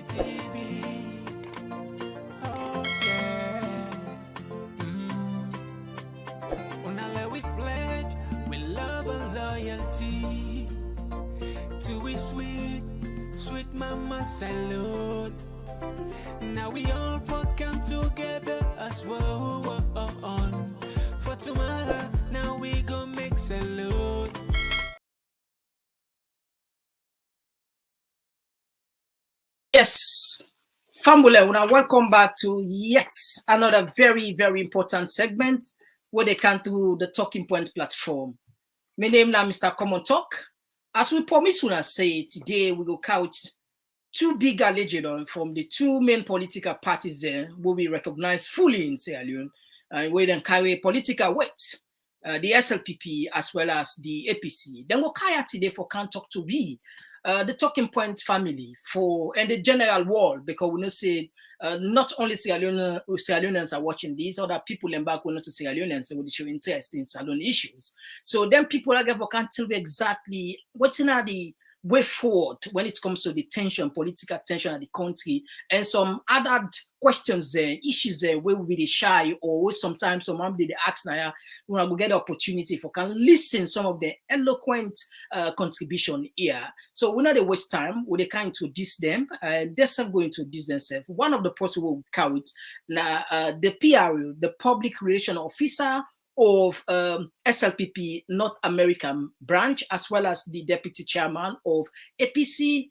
TV. Oh yeah. Unale we pledge with love and loyalty to we sweet, sweet mama salute. Now we all come together as well on for tomorrow. Now we go make salute. Yes, family, welcome back to yet another very, very important segment where they can do the Talking Point platform. My name now Mr. Komon-Tok. As we promised when I say today, we will count two bigger legends from the two main political parties there will be recognized fully in Sierra Leone and we then carry political weight, the SLPP as well as the APC. Then we'll carry today for Can Talk to be the Talking Point family for and the general world, because we know say not only Sierra Leoneans are watching these, other people in back will not Sierra Leoneans will show interest in Salon issues. So then people are going to tell you exactly what's in the way forward when it comes to the tension, political tension in the country, and some other questions there, issues there where we be shy or sometimes some they ask now when I will get the opportunity for can listen some of the eloquent contribution here. So we're not the waste time, we can introduce them, they're self going to introduce themselves. One of the person will count now the PRO, the public relation officer of SLPP North American branch, as well as the deputy chairman of APC,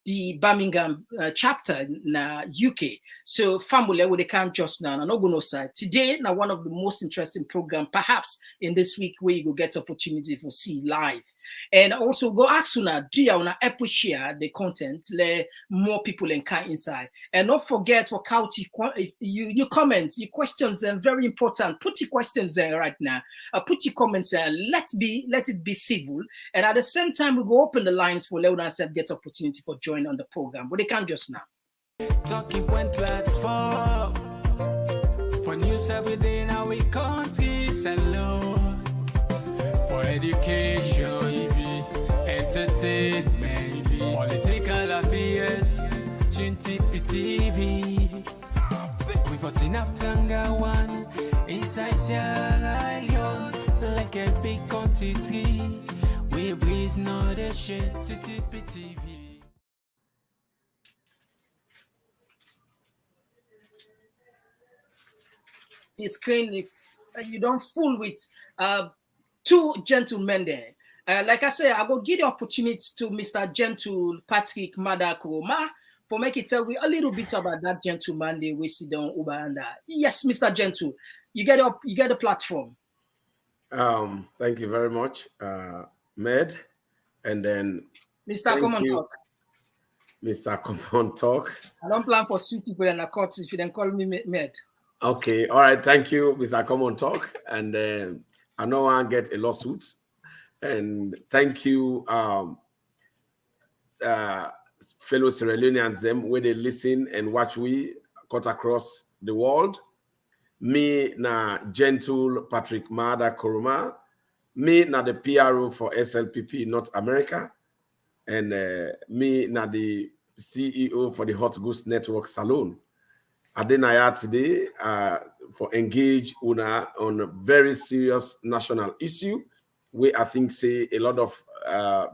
the Birmingham chapter in UK. So family, we can just now, and no side. Today, now one of the most interesting program, perhaps in this week, where you will get opportunity for see live. And also go ask una, do you wanna share the content, let more people can inside. And don't forget for you comments, your questions are very important. Put your questions there right now. Put your comments there. Let it be civil. And at the same time, we go open the lines for Leona said get opportunity for join on the program, but they can't just now. Talking Point platform for news every day now we country alone for education, entertainment, political affairs, TV. We put enough Tanga one inside Sierra Leone like a big country. We breeze not a shit TV. Screen if you don't fool with two gentlemen there. Like I said, I will give the opportunity to Mr. Gentle Patrick Madakuroma for making tell me a little bit about that gentleman there we sit down over under. Yes, Mr. Gentle, you get the platform. Thank you very much, Med, and then Mr. Komon-Tok. Mr. Komon-Tok. I don't plan for sweet people in the court if you then call me Med. Okay, all right, thank you, Mr. Komon-Tok, and I know I get a lawsuit, and thank you, fellow Sierra Leoneans, them where they listen and watch we cut across the world. Me na Gentle Patrick Madakuroma, me na the PRO for SLPP North America, and me na the CEO for the Hot Goose Network Salon. Adenaya today for engage una on a very serious national issue where I think say a lot of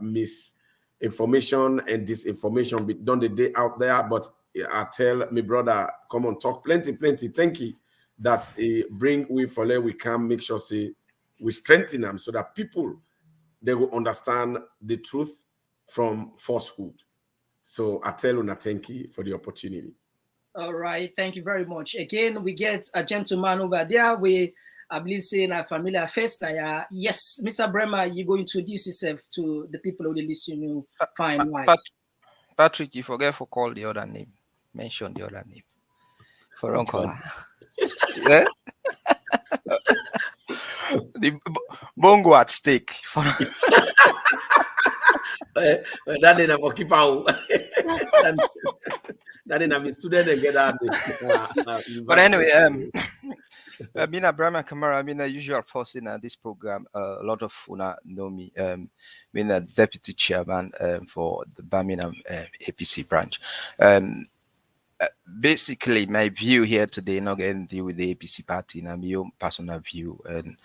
misinformation and disinformation be done the day out there, but I tell my brother Komon-Tok plenty thank you that bring we for let we can make sure say we strengthen them so that people they will understand the truth from falsehood. So I tell una thank you for the opportunity. All right, thank you very much. Again, we get a gentleman over there. I believe saying a familiar face. Yes, Mr. Bremer, you go introduce yourself to the people who listen you fine. Patrick, you forget for call the other name. Mention the other name. For Uncle. Yeah? The bongo at stake. That didn't keep out. That didn't have student and get out. But anyway, I mean, Abraham Kamara, I mean, a usual person in this program, a lot of una know me. Being a deputy chairman for the Birmingham APC branch. Basically, my view here today, not getting deal with the APC party, and my own personal view, and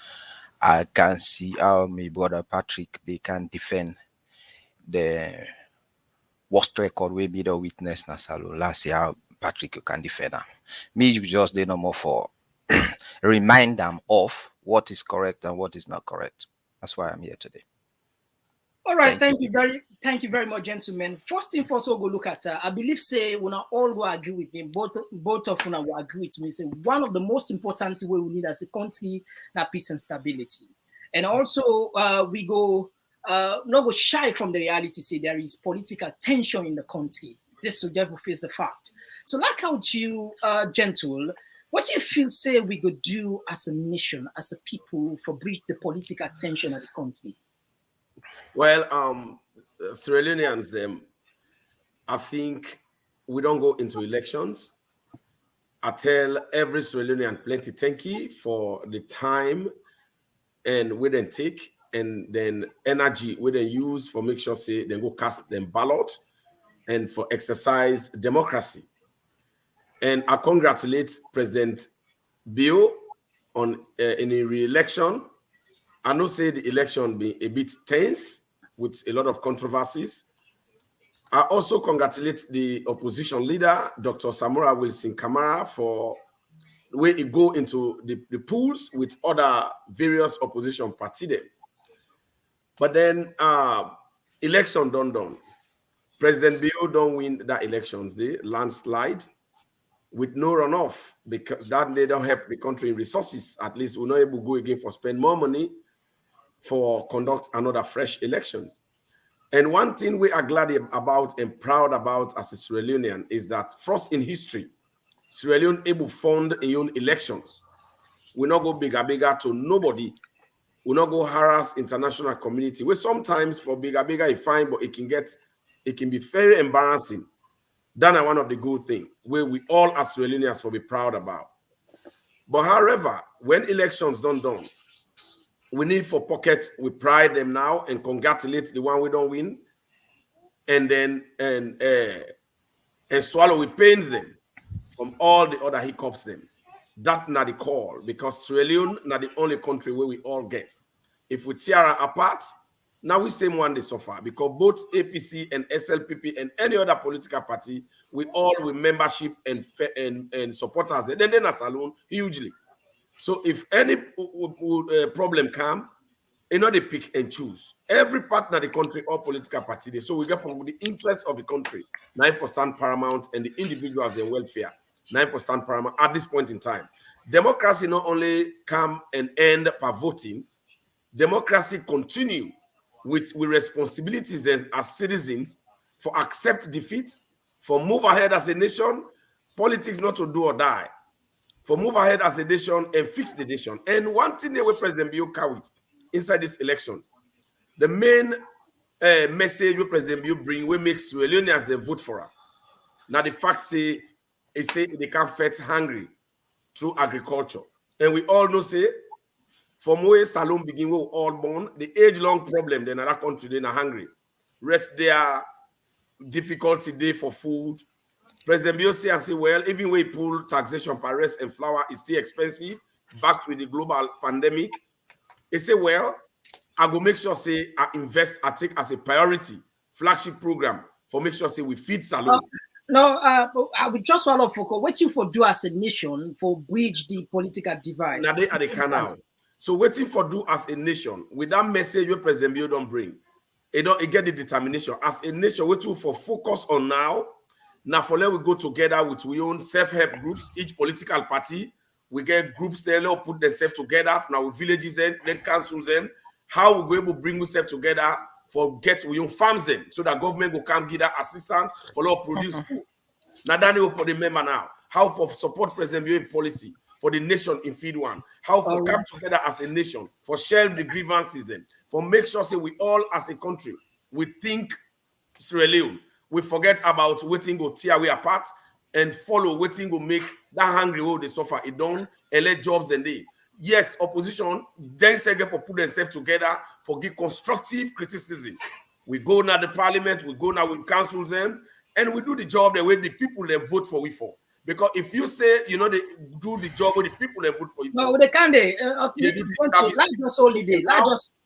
I can see how my brother Patrick they can defend the worst record we be the witness na Salo. Last year, how Patrick you can defend them. Me, you just they no more for remind them of what is correct and what is not correct. That's why I'm here today. All right, thank you very much, gentlemen. First thing first, we'll go look at. I believe say we all will agree with me. Both of them will agree with me. Say one of the most important way we need as a country na peace and stability, and also we go not go shy from the reality. Say there is political tension in the country. This will never face the fact. So, like out you, gentle. What do you feel say we could do as a nation, as a people, for bridge the political tension of the country? Well, Sierra Leoneans, I think we don't go into elections. I tell every Sierra Leonean plenty thank you for the time and we then take and then energy we then use for make sure say they go cast them ballot and for exercise democracy. And I congratulate President Bill on any re-election. I know say the election be a bit tense with a lot of controversies. I also congratulate the opposition leader, Dr. Samora Wilson Kamara, for the way he go into the polls with other various opposition parties. But then election done. President Bill don't win that elections day, landslide, with no runoff, because that they don't help the country in resources. At least we're not able to go again for spend more money for conduct another fresh elections. And one thing we are glad about and proud about as a Sierra Leonean is that first in history, Sierra Leone able fund a own elections. We not go bigger to nobody. We not go harass international community. We sometimes for bigger is fine, but it can be very embarrassing. That's one of the good things where we all as Sierra Leoneans will be proud about. But however, when elections done, we need for pocket, we pride them now and congratulate the one we don't win, and then and swallow we pains them from all the other hiccups them. That not the call, because Sierra Leone not the only country where we all get. If we tear apart, now we same one they suffer, because both APC and SLPP and any other political party, we all with membership and supporters, and then as alone hugely. So if any problem come, you know they pick and choose. Every partner the country or political party. So we get from the interest of the country, now for stand paramount, and the individuals and welfare, now for stand paramount at this point in time. Democracy not only come and end by voting, democracy continue with responsibilities as citizens for accept defeat, for move ahead as a nation, politics not to do or die, for move ahead as a nation and fix the nation. And one thing that we President Bill carried inside these elections, the main message we President Bill bring, we make Sierra Leoneans they vote for her. Now the fact say they can't fight hungry through agriculture. And we all know say, from where Salon begin, we all born, the age-long problem in another country, they're not hungry. Rest their difficulty day for food. President Bill say and say, well, even when we pull taxation per rice and flour is still expensive, back with the global pandemic. He say, well, I go make sure say I invest, I take as a priority flagship program for make sure say we feed Salon. I would just follow focus. What you for do as a nation for bridge the political divide? Now they are the canal. So waiting for do as a nation with that message where President Bill don't bring, it get the determination as a nation. Waiting for focus on now. Now for let we go together with we own self-help groups. Each political party we get groups there. Let put themselves together. Now with villages then councils them. How we go able to bring ourselves together for get we own farms them so that government will come give that assistance for lot produce food. Now that for the member now. How for support President Bill policy. For the nation in feed one, how for come together as a nation, for share the grievances, for make sure say we all as a country, we think Sierra Leone, we forget about waiting go tear we apart, and follow waiting will make that hungry will they suffer. It don't elect jobs and they. Yes, opposition, then second for put themselves together for give constructive criticism. We go now the parliament, we go now with councils them, and we do the job the way the people they vote for we for. Because if you say, you know, they do the job with the people they vote for you no, for. they can't.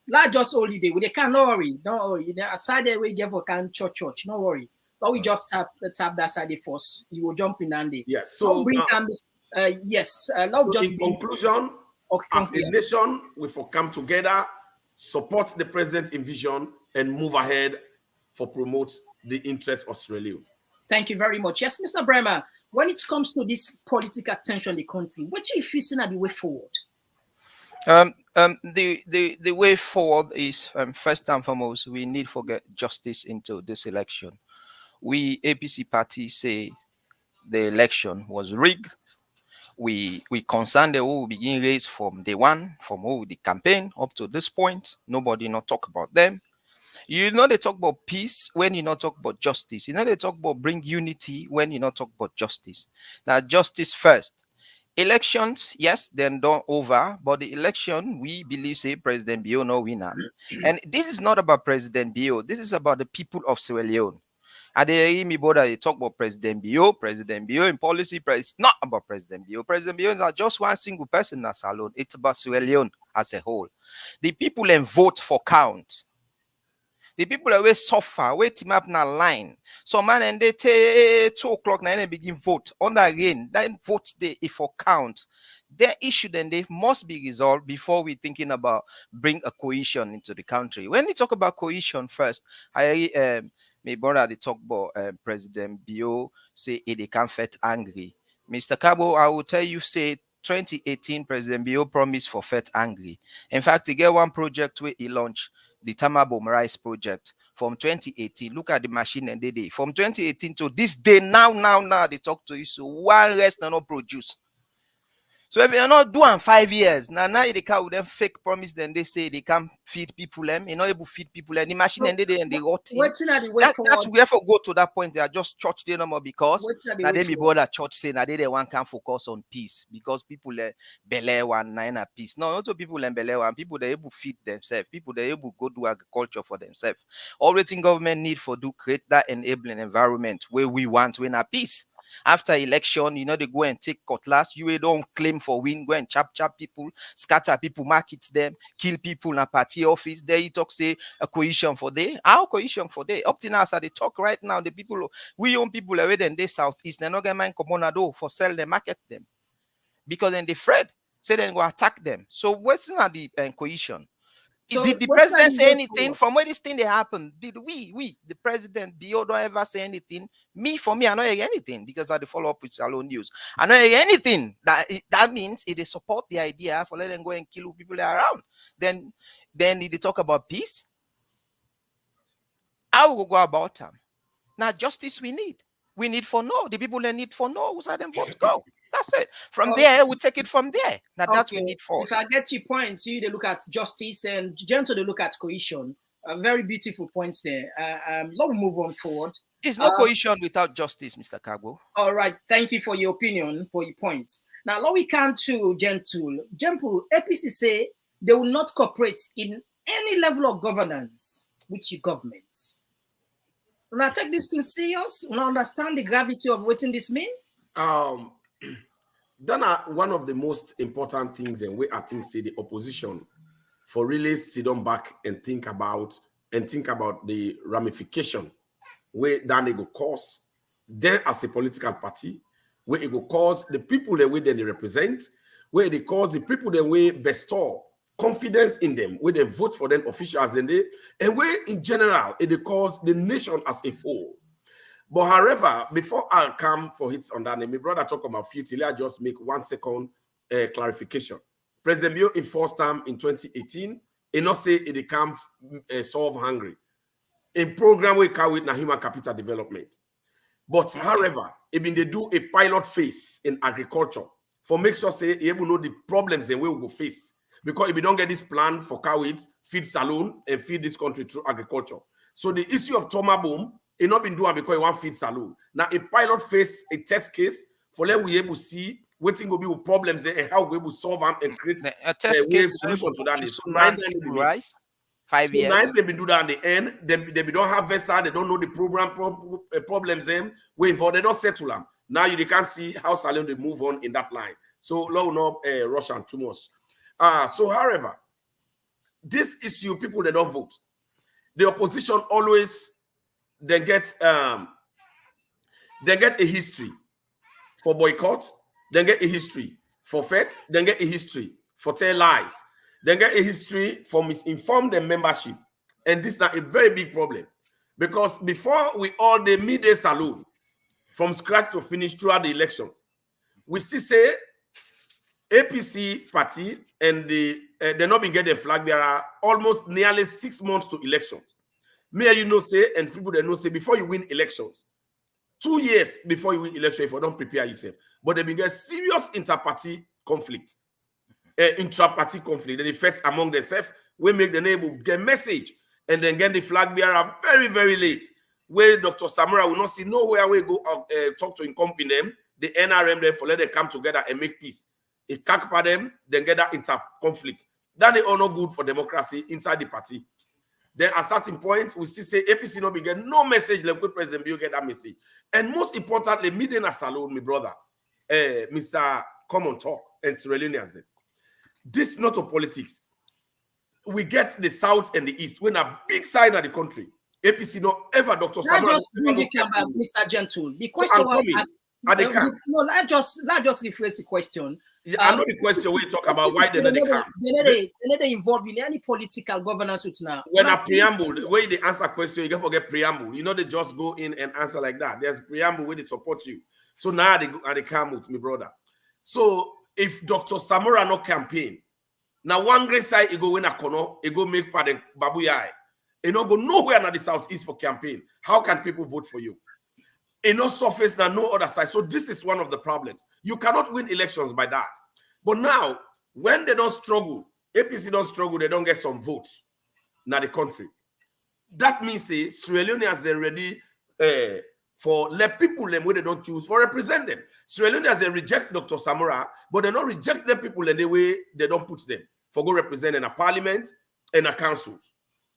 Let's just holiday. They can't. Don't worry. Don't worry. Aside there, we give a can church. Don't worry. But we just tap that side first. You will jump in and yes. So yes. So in conclusion, as a nation, we for come together, support the president's vision, and move ahead for promote the interests of Sierra Leone. Thank you very much. Yes, Mr. Bremer. When it comes to this political tension in the country, what do you feel is the way forward? The way forward is first and foremost, we need to get justice into this election. We APC party say the election was rigged. We concern the whole begin race from day one, from all the campaign up to this point. Nobody not talk about them. You know they talk about peace when you not talk about justice. You know they talk about bring unity when you not talk about justice. Now justice first. Elections, yes, then done over, but the election we believe say President Bio no winner. And this is not about President Bio. This is about the people of Sierra Leone. And they talk about President Bio in policy. It's not about President Bio. President Bio is not just one single person as alone. It's about Sierra Leone as a whole. The people and vote for count. The people always suffer, waiting up in a line. So man, and they take 2 o'clock now and begin vote on the rain. Then vote day if for count. Their issue then they must be resolved before we thinking about bring a cohesion into the country. When we talk about cohesion first, I my brother they talk about President Bio say they can't fet angry. Mr. Cabo, I will tell you say 2018 President Bio promised for fet angry. In fact, he get one project where he launched the Tamabom Rice project from 2018. Look at the machine and they did. From 2018 to this day, now they talk to you. So one rest not produce. So if you're not doing 5 years, now they can with them fake promise, then they say they can't feed people them. You're not able to feed people them. The machine and they rot. That's we have to go to that point. They are just church they no more because now they be brother church say now they one can focus on peace because people bele one nine peace. No, not to people in bele one. People they able to feed themselves. People they able to go do agriculture for themselves. All the thing government need for do create that enabling environment where we want win a peace. After election, you know, they go and take cutlass. You don't claim for win, go and chop people, scatter people, market them, kill people in a party office. There you talk, say a cohesion for day. Our cohesion for day. Up to now, as they talk right now, the people, we own people already in the southeast, they're not going to mind Komon-Tok for sell them, market them. Because then they afraid, say they go attack them. So what's not the cohesion? So did the president say anything from where this thing they happened? Did we, the president, Bio don't ever say anything? For me, I don't hear anything because I follow up with Salon News. I don't hear anything. That means if they support the idea for letting them go and kill people around, then if they talk about peace, I will go about them. Now, justice we need. We need for no. The people that need for no, who's them votes go. That's it. From there, we take it from there. Now that's we need for. If I get your point, you they look at justice and gentle they look at cohesion. Very beautiful points there. Let's move on forward. There's no cohesion without justice, Mr. Kago. All right. Thank you for your opinion, for your point. Now, we come to Gentle. Gentle, APC say they will not cooperate in any level of governance with your government. When I take this thing serious, when I understand the gravity of what this mean? Then one of the most important things and where I think say the opposition for really sit on back and think about the ramification where that they go cause then as a political party, where it will cause the people the way they represent, where they cause the people the way bestow confidence in them, where they vote for them officials and where in general it will cause the nation as a whole. But however, before I come for hits on that, my brother talk about futility, I just make 1 second clarification. President Bio in first term in 2018, he not say it can solve hungry. In program we call it na human capital development. But however, even they do a pilot phase in agriculture for make sure say able know the problems and we will go face. Because if we don't get this plan for cow it, feed saloon and feed this country through agriculture. So the issue of Tomabom It not been doing because it want feed saloon. Now a pilot face a test case for let we able to see waiting will be with problems there and how we able to solve them and create A test way case solution to that. So rise 5 years. Nice they do that at the end. They don't have Vesta. They don't know the program problems. Them we involved. They don't settle them. Now you they can't see how Salon they move on in that line. So low no Russian too much. So however, this issue people they don't vote. The opposition always they get a history for boycott, then get a history for fet, then get a history for tell lies, then get a history for misinform the membership. And this is a very big problem. Because before we all the midday saloon from scratch to finish throughout the elections, we see say APC party and they not been getting flag bearer almost nearly 6 months to elections. Me and you know say, and people that know say before you win elections, 2 years before you win election, if you don't prepare yourself, but they begin serious inter-party conflict, intra-party conflict, the effect among themselves. We make the neighbor get message and then get the flag bearer very, very late. Where Dr. Samura will not see nowhere we go talk to incumbent them, the NRM them for let them come together and make peace. It can't for them, then get that inter-conflict. That is all not good for democracy inside the party. Then at a certain point, we see say APC not be get no message like we President Bill get that message. And most importantly, Midena Salon, my brother, Mr. Komon-Tok and Sierra Leoneans. This is not a politics. We get the South and the East. We're in a big side of the country. APC not ever Dr. Samuel. Mr. Gentle. The question let's just rephrase the question. Yeah, I know the question we talk about why they come. They not involved in any political governance with now. When a preamble, the way they answer question, you can forget preamble. You know they just go in and answer like that. There's preamble where they support you. So now they come with me, brother. So if Dr. Samora no campaign, now one great side you go win a corner, you go make part of Babuyai. You know go nowhere in the Southeast for campaign. How can people vote for you? No surface now, no other side. So this is one of the problems. You cannot win elections by that. But now, when they don't struggle, APC don't struggle, they don't get some votes in the country. That means say Sierra Leoneans are ready for let people them where they don't choose for represent them. Sierra Leoneans they reject Dr. Samora, but they don't reject them people in the way they don't put them for go represent in a parliament and a councils.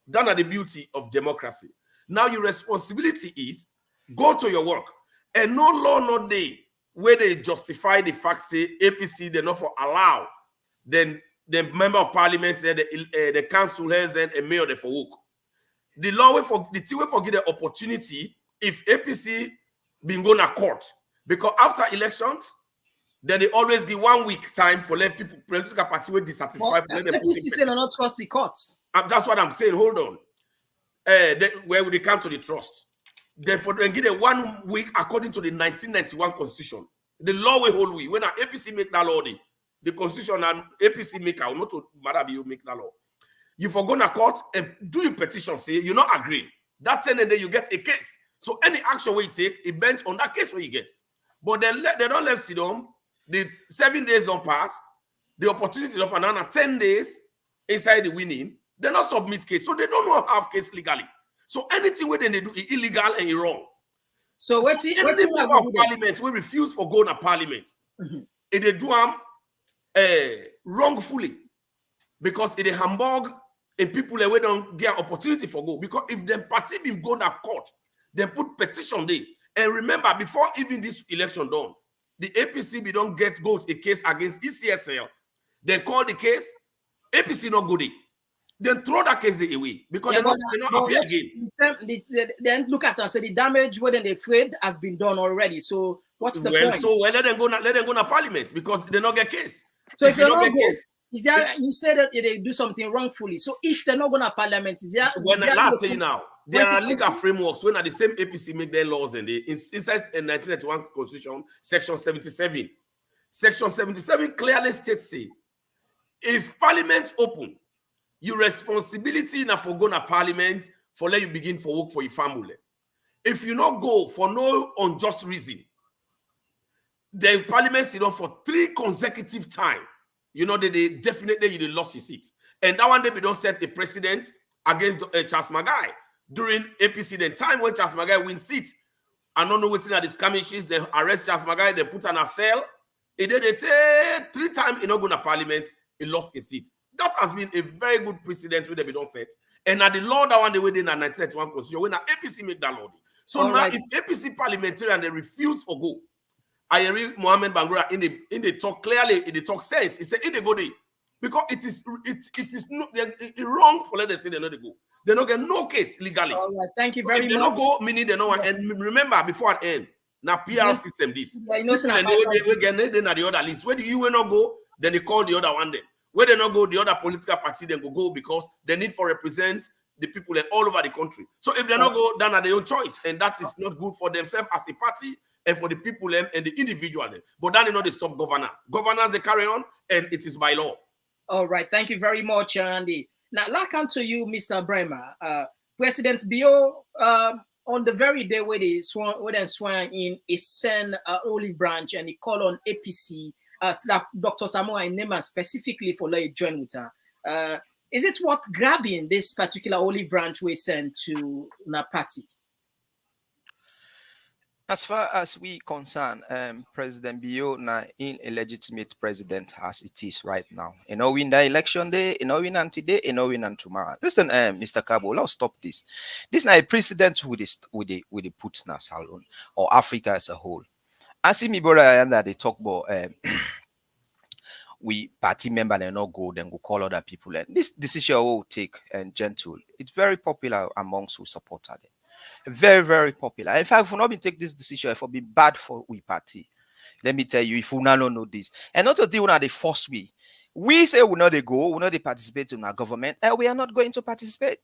That are the beauty of democracy. Now your responsibility is go to your work. And no law, no day, where they justify the fact, say, APC, they're not for allow, then the member of parliament, the council heads, and a mayor, they for work. The law, the team will forget the opportunity if APC been going to court. Because after elections, then they always give 1 week time for let people, political party will dissatisfied. APC say not trust the courts. That's what I'm saying. Hold on. Where will they come to the trust? Therefore, they give it 1 week according to the 1991 Constitution. The law will hold we. When an APC make that law, the Constitution and APC make out, not to matter you make that law. You for go to court and do your petition, say you not agree. That same day you get a case. So any action we take, it bends on that case where you get. But then they don't let sit down. The 7 days don't pass. The opportunity don't pass. Now 10 days inside the winning, they not submit case. So they don't know how have case legally. So anything where they do is illegal and wrong. So what's anything of parliament we refuse for going to parliament. If they do them wrongfully because it is Hamburg and people that we don't get opportunity for go. Because if them party been go to court, then put petition there. And remember, before even this election done, the APC we don't go to a case against ECSL. Then call the case, APC not go there. Then throw that case away because they're not appear again. Then look at us. So the damage where they afraid has been done already. So what's the point? So let them go to parliament because they not get case. So if they don't get case, is there? You said that they do something wrongfully. So if they're not going to parliament, is there? I'll tell you now. There are legal frameworks when the same APC make their laws and they inside the 1991 Constitution, Section 77. Section 77 clearly states say, if parliament open, your responsibility now for going to parliament for let you begin for work for your family. If you not go for no unjust reason, the parliament sit down for 3 consecutive times. You know that they definitely you lost your seat. And that one day we don't set a precedent against Charles Magai. during APC, the time when Charles Magai win seat, I don't know what's in the skirmishes, they arrest Charles Magai, they put on a cell. He did it 3 times, he not go to parliament, he lost his seat. That has been a very good precedent where they don't set. And at the law that one they were in 1931 constitution, when the APC make that law. So now if APC parliamentarian they refuse for go, I read Mohammed Bangura in the talk clearly, in the talk says, he said in the go day. Because it is not wrong for let them say they not go. They don't get no case legally. All right, thank you very much. They don't go, meaning they know. And remember, before I end, now PR system this. Yeah, you know, we get then at the other list. Where do you will not go? Then they call the other one. Then where they not go, the other political party then go because they need for represent the people all over the country. So if they not go, then are their own choice, and that is not good for themselves as a party and for the people and the individual. But then they stop governance. Governance they carry on, and it is by law. All right, thank you very much, Andy. Now, like on to you, Mr. Bremer. President Bio, on the very day where they sworn in, he sent Olive Branch and he called on APC, Dr. Samoa Inema specifically for let join with her. Is it worth grabbing this particular Olive Branch we sent to the party? As far as we concern, President Bio na in a legitimate president as it is right now. You know, win the election day, you know, win on today, you know, win on tomorrow. Listen, Mr. Cabo, let's stop this. This is not a precedent with the Putna Salon or Africa as a whole. I see me brother and that they talk about we party member they not go, then go call other people. And this decision will take and gentle. It's very popular amongst who support them. Very, very popular. In fact, if we not been take this decision, it will be bad for we party. Let me tell you, if we not know this, and not to deal with the force we say we not they go, we not they participate in our government, and we are not going to participate.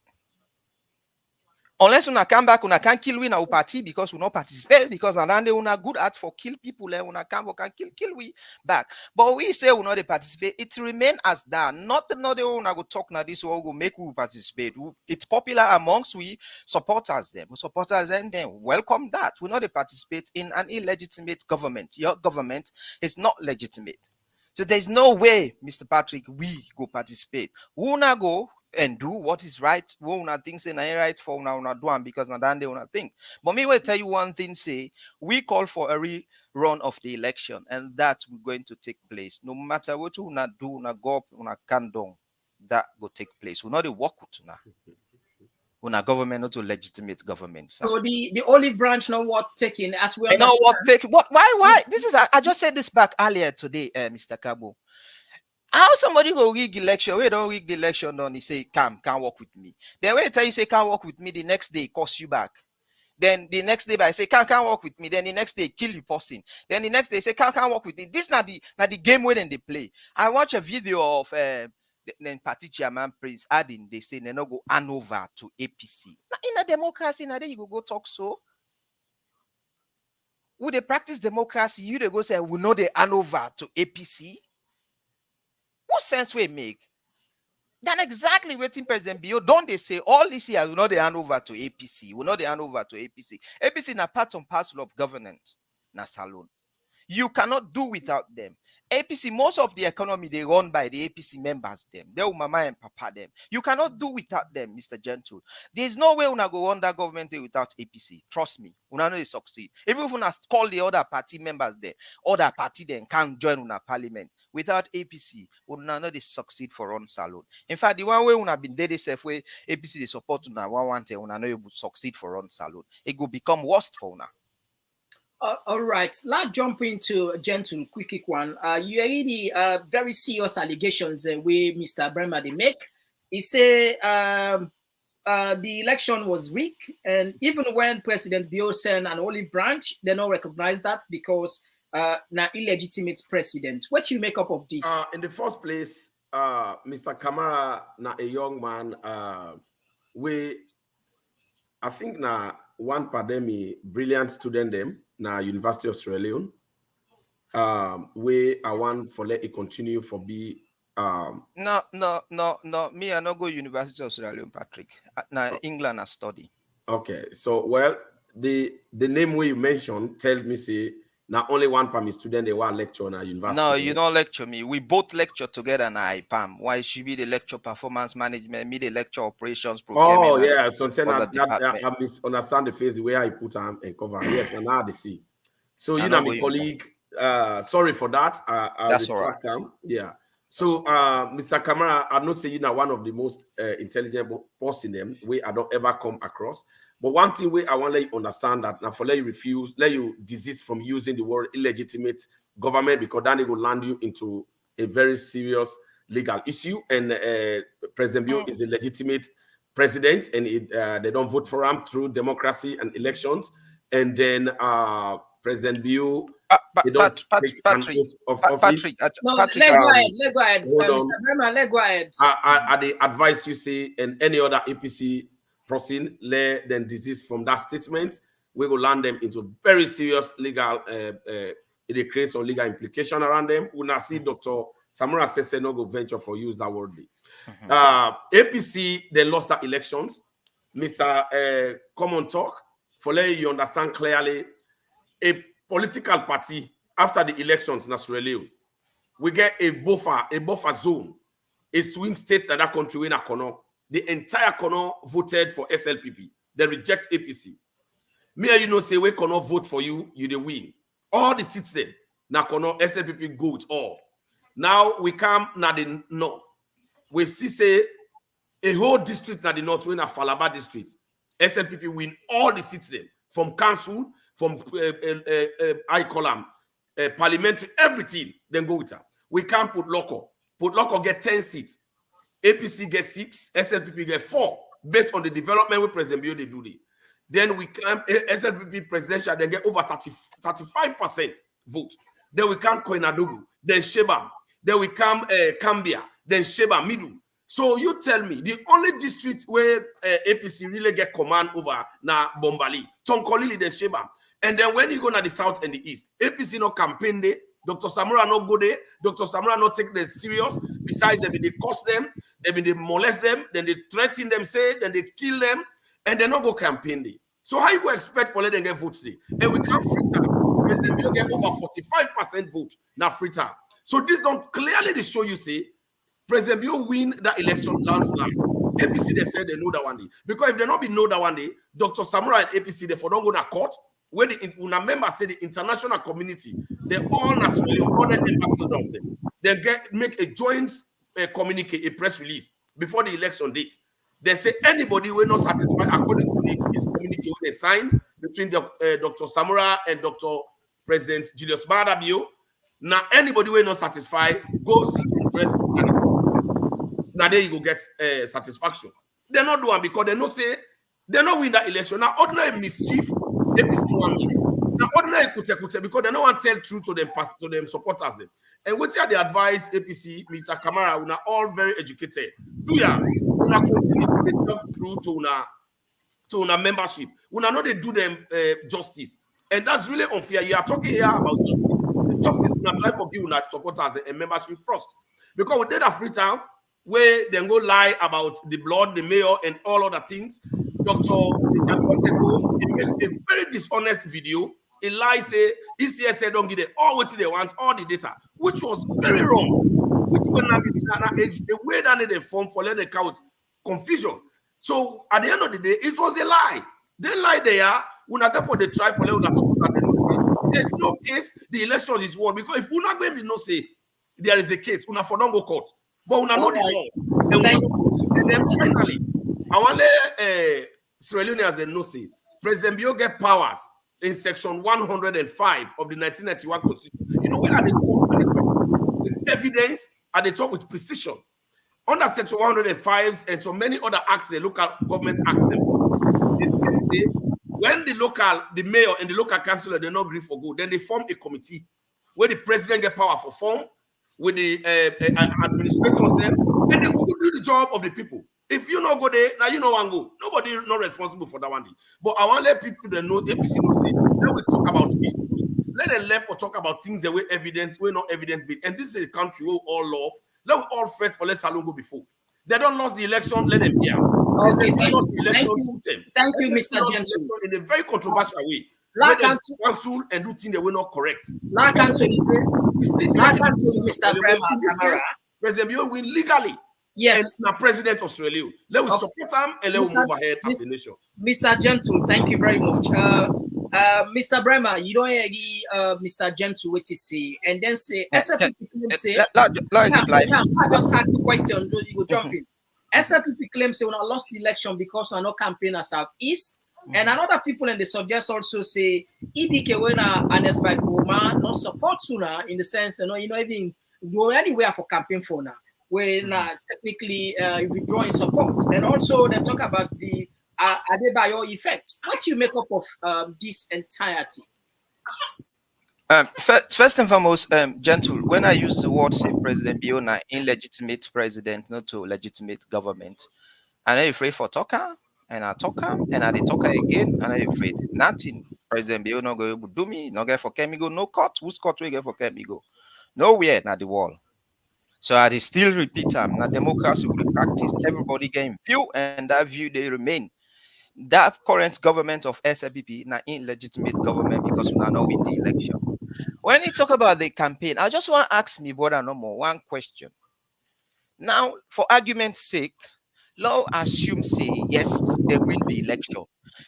Unless we come back, we can't kill we in our party because we not participate, because we are good at for kill people, and we can kill we back. But we say we not participate, it remain as that. Not another one go talk now this or go make we participate. It's popular amongst we supporters them. Supporters and then welcome that. We not participate in an illegitimate government. Your government is not legitimate. So there's no way, Mr. Patrick, we go participate. We not go and do what is right. We not think say na right for una do am because na dan they una think. But me will tell you one thing, say we call for a rerun of the election, and that we're going to take place. No matter what una do, una go up, una can down, that will take place. We not the work with una. Una government not to legitimate government. Sir. So the Olive Branch now what taking as well. Know what taking what why? This is I just said this back earlier today, Mr. Cabo. How somebody go rig election? We don't rig the election on. He say, can't work with me. Then when you say can't work with me, the next day cost you back. Then the next day, I say can't work with me. Then the next day kill you person. Then the next day say can't work with me. This not the game where they play. I watch a video of then party chairman Prince adding they say they no go hand over to APC. Now in a democracy, now then you go talk so. Would they practice democracy? You they go say we know they hand over to APC. What sense we make? Then exactly what President Bio don't they say all this year we know they hand over to APC. We know they hand over to APC. APC is a part and parcel of governance. Na salon. You cannot do without them. APC, most of the economy they run by the APC members them. They mama and papa them. You cannot do without them, Mr. Gentle. There is no way una go run that government without APC. Trust me, una know they succeed. Even if una call the other party members there, other party then can't join una parliament. Without APC, una know they succeed for run salon. In fact, the one way una been there self way APC they support una one una know you would succeed for run salon. It will become worse for una. All right, let's jump into a gentle, quick one. You already very serious allegations where Mr. Bremer they make. He say the election was rigged, and even when President Bio sent an olive branch, they don't recognize that because na illegitimate president. What do you make up of this? In the first place, Mr. Kamara na a young man. I think na one pandemic brilliant student them. Na University of Sierra Leone, we are one for let it continue for be. No. Me, I not go University of Sierra Leone, Patrick. Na England I study. Okay, so well, the name we mentioned tell me say Now only one PAM student they were lecture na university. No, you don't lecture me. We both lecture together now, PAM. Why should be the lecture performance management, me the lecture operations procurement. Oh yeah, so I misunderstand the phase the way I put them and cover. Yes, and now they see. So you I know know my colleague. Sorry for that. I'll That's retract them. Yeah. So Mr. Kamara, I know say you know one of the most intelligent person in them way I don't ever come across. But one thing I want to let you understand that now for let you desist from using the word illegitimate government, because then it will land you into a very serious legal issue. And President Bio is a legitimate president, and they don't vote for him through democracy and elections. And then President Bio, they don't take an oath of office. Let go ahead. Mr. Bremer, let go ahead. I advise you say, and any other APC person, let them desist from that statement. We will land them into very serious legal, it creates some legal implication around them. We now see Dr. Samura says no go venture for use that word. APC, they lost the elections. Mr. Komon-Tok, for let you understand clearly, a political party after the elections, naturally, we get a buffer zone, a swing state that country in a corner. The entire corner voted for SLPP. They reject APC. Me and you know say we cannot vote for you, you they win. All the seats then, now corner SLPP go with all. Now we come na the north. We see say a whole district na the north, we na Falaba district. SLPP win all the seats then, from council, from I column, parliamentary, everything. Then go with her. We can't put local. Put local get 10 seats. APC get 6, SLPP get 4, based on the development with President Bio they do it. Then we come SLPP presidential, then get over 35% vote. Then we come Koinadugu, then Sheba, then we come Cambia, then Sheba Middle. So you tell me, the only district where APC really get command over na Bombali, Tonkolili, then Sheba. And then when you go to the south and the east, APC no campaign there. Dr. Samura no go there. Dr. Samura no take them serious. Besides, they cost them, they molest them, then they threaten them, then they kill them, and they no go campaign there. So how you go expect for let them get votes there? And we can't Freetown. President Bio get over 45% vote now Freetown. So this don't clearly show you say President Bio win that election landslide. APC they said they know that one day. Because if they not be know that one day, Dr. Samura and APC they for don't go to court. When the members say the international community, they all naturally ordered ambassadors. They make a joint communique, a press release before the election date. They say anybody will not satisfied according to this communique they signed between Dr. Samura and Dr. President Julius Maada Bio. Now anybody will not satisfied, go see the press. Now there you go get satisfaction. They're not doing because they not say they not win that election. Now ordinary mischief. APC one minute. Now, ordinary kute because they don't want to tell truth to them supporters. And what they advise APC, Mr. Kamara, we are all very educated. Do ya? We are continue to tell truth to una membership. We are not they do them justice, and that's really unfair. You are talking here about justice. The justice we are trying to give una supporters and membership first, because we did a Freetown where they go lie about the blood, the mayor, and all other things. Dr. He made a very dishonest video. A lie say ECSA don't give them all what they want, all the data, which was very wrong. Which gonna be a way that they form for let the count confusion. So at the end of the day, it was a lie. They lie there. We not therefore they try for let there's no case. The election is won because if we not going to no say there is a case, we not for don't go court, but we not know the law. And then finally, I want to Sierra Leoneans and no say President Bio get powers in section 105 of the 1991 Constitution. You know where are they talk with evidence and they talk with precision. Under section 105 and so many other acts, the local government acts, when the mayor and the local councillor they not agree for good, then they form a committee where the president get power for form with the administrators them, and they will do the job of the people. If you not go there, now you know one go. Nobody not responsible for that one day. But I want to let people that know APC know say, let we talk about issues. Let them left for talk about things that were evident, were not evident. And this is a country we all love. Let we all fight for let Salon go before. They don't lost the election, let them be out. Okay, lost the election, thank you, Mr. Gentle. In a very controversial way. cancel and do things that were not correct. Like Anthony, Mr. Bremer, President Bio win legally. Yes. And now President of Australia. Let us support him and let us move ahead as a nation. Mr. Gentle, thank you very much. Mr. Bremer, you don't hear Mr. Gentle what to say, and then say, SFPP claim say, I just ask a question, you go jump in. SFPP claim say, when I lost the election because I no campaign at Southeast, and another people in the suggest also say, EPK when honest by Koma, not support sooner in the sense that you know even go anywhere for campaign for now. When technically withdrawing support, and also they talk about the Adebayo effect. What do you make up of this entirety? First and foremost, Gentle, when I use the word say President Biona, illegitimate president, not to legitimate government, and I'm afraid for talker, and I talker, and I talker again, and I'm afraid nothing. President Biona go do me, no get for Kemigo, no court, who's court we get for Kemigo? Nowhere, not the wall. So I still repeat them. Now democracy will practice. Everybody getting view, and that view they remain. That current government of SLPP now illegitimate government because we are not win the election. When you talk about the campaign, I just want to ask me, brother, no more one question. Now, for argument's sake, law assume say yes, they win the election.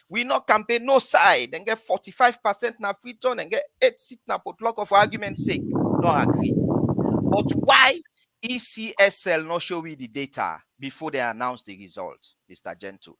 We not campaign no side and get 45% now free turn and get 8 seats now potluck of argument's sake. No agree. But why ECSL not show me the data before they announce the result, Mr. Gentle?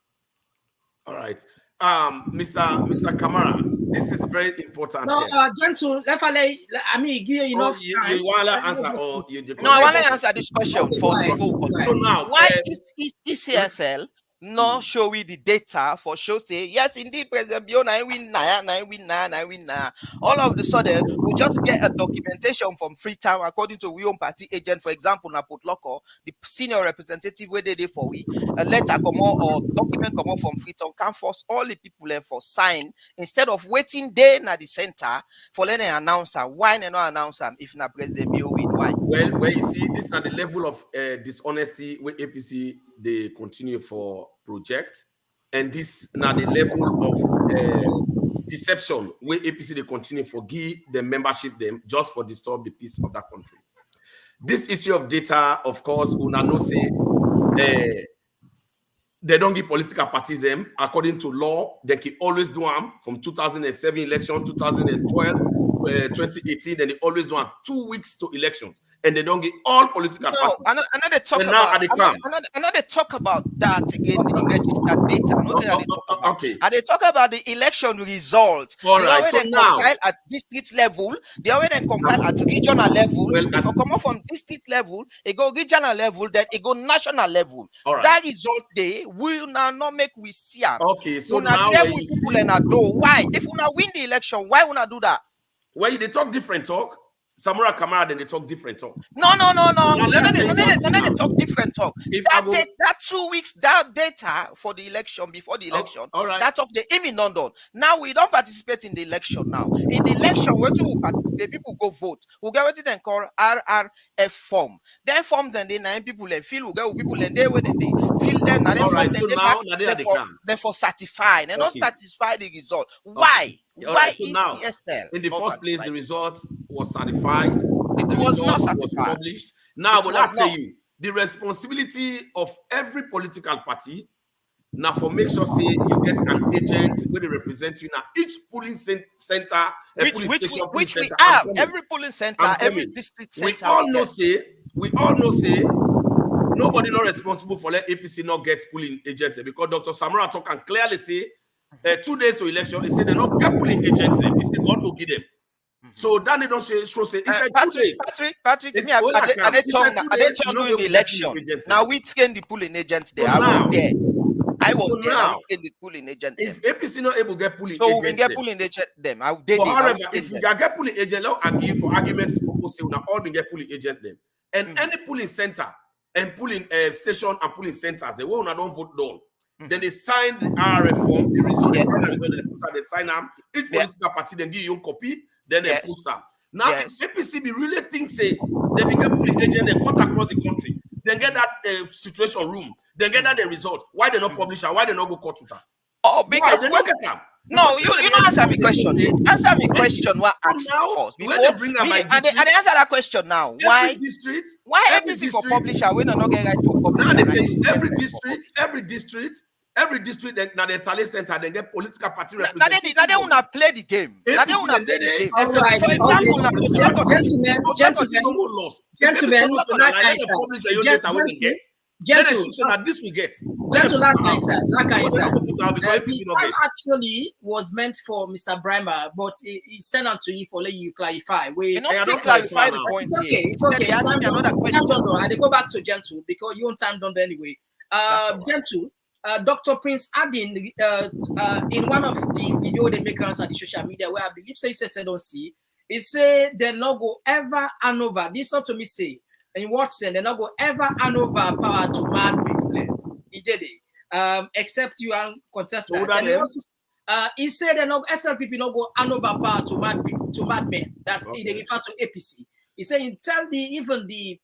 All right. Mr. Kamara, this is very important. No, Gentle, I mean, give you enough time. You want to answer or you No, I want to answer this question first before we continue. So now, why is ECSL not show me the data for show say yes indeed President Biona I win now. All of the sudden we just get a documentation from Freetown according to we own party agent, for example, na Potloko, the senior representative where they for we a letter come out or document come out from Freetown can force all the people there for sign instead of waiting there at the center for letting announcer. Why they not announce them if not President Biona win? Why? Well, where you see this at the level of dishonesty where APC they continue for project, and this now the level of deception where APC they continue for give the membership them just for disturb the peace of that country. This issue of data, of course, una no say they don't give political parties them according to law. They can always do them from 2007 election, 2012, 2018, and they always do them 2 weeks to elections. And they don't get all political parties. Another talk about that again, the registered data. Okay. And they talk about the election result. All right. So now, compile at district level, they already compile at regional level. Well, if you come up from district level, it go regional level, then it go national level. All right. That result they will now not make we see. Okay. So now people and why? If we now win the election, why would not do that? Well, they talk different talk. Samura Kamara, then they talk different talk. No. They talk different talk. That 2 weeks, that data for the election, before the election, all right. That talk the aim in London. Now we don't participate in the election now. In the election, where to participate, people go vote. We get what they call RRF form. Then form then they 9 people and fill, we get people and they when they fill them and then form right. then so they for certify. They not satisfy the result. Why? Okay. Why right. So is now, ESL in the first place, the result was certified. It was not certified. Was published. Now, but I tell you, the responsibility of every political party now for make sure say you get an agent where they represent you now. Each polling center, which we have every polling center, every district center. We all know say nobody not responsible for let APC not get polling agents because Dr. Samura Tok can clearly say 2 days to election, he said they not get polling agents. He said God will give them. So then they don't say inside 2 days. Patrick, are they doing the election? Now we train the polling agents there. I was there. I train the polling agent. If APC not able to get polling agents, so we get polling agent them. However, if we get polling agent, now I for arguments purpose say we now all we get polling agent them. And any polling center and polling station and polling centers, they will not don't vote down. Then they sign the RRF form, the result, they sign them. Each political party then give you a copy, then they post them. Now, if APC really think say they become polling agent and cut across the country, then get that situation room, then get that the result. Why they not publish and why they not go court with them? Oh, because No, you don't answer me question. Answer me question. What asked now, first when before they bring up me, my and they answer that question now. Why every APC for district, publisher? We don't get right for now publisher. they tell you every district, now the Tally Center, they get political party Now representation. they wanna play the game. Now they wanna play the game. All right, For example, now this we get. The time actually was meant for Mr. Brimer, but he sent out to you for let you clarify. You not still clarify the point here. It's okay. They ask me another question. I go back to Gentle because you own time done anyway. Gentle, Dr. Prince Adin, in one of the video they make around the social media, where I believe say don't see, he say they not go ever hand over. This not to me say, in what sense they not go ever hand over power to mad people. He did it, except you and contestant. He said they not SLPP not go hand over power to mad people, to madmen. That's they refer to APC. He said tell the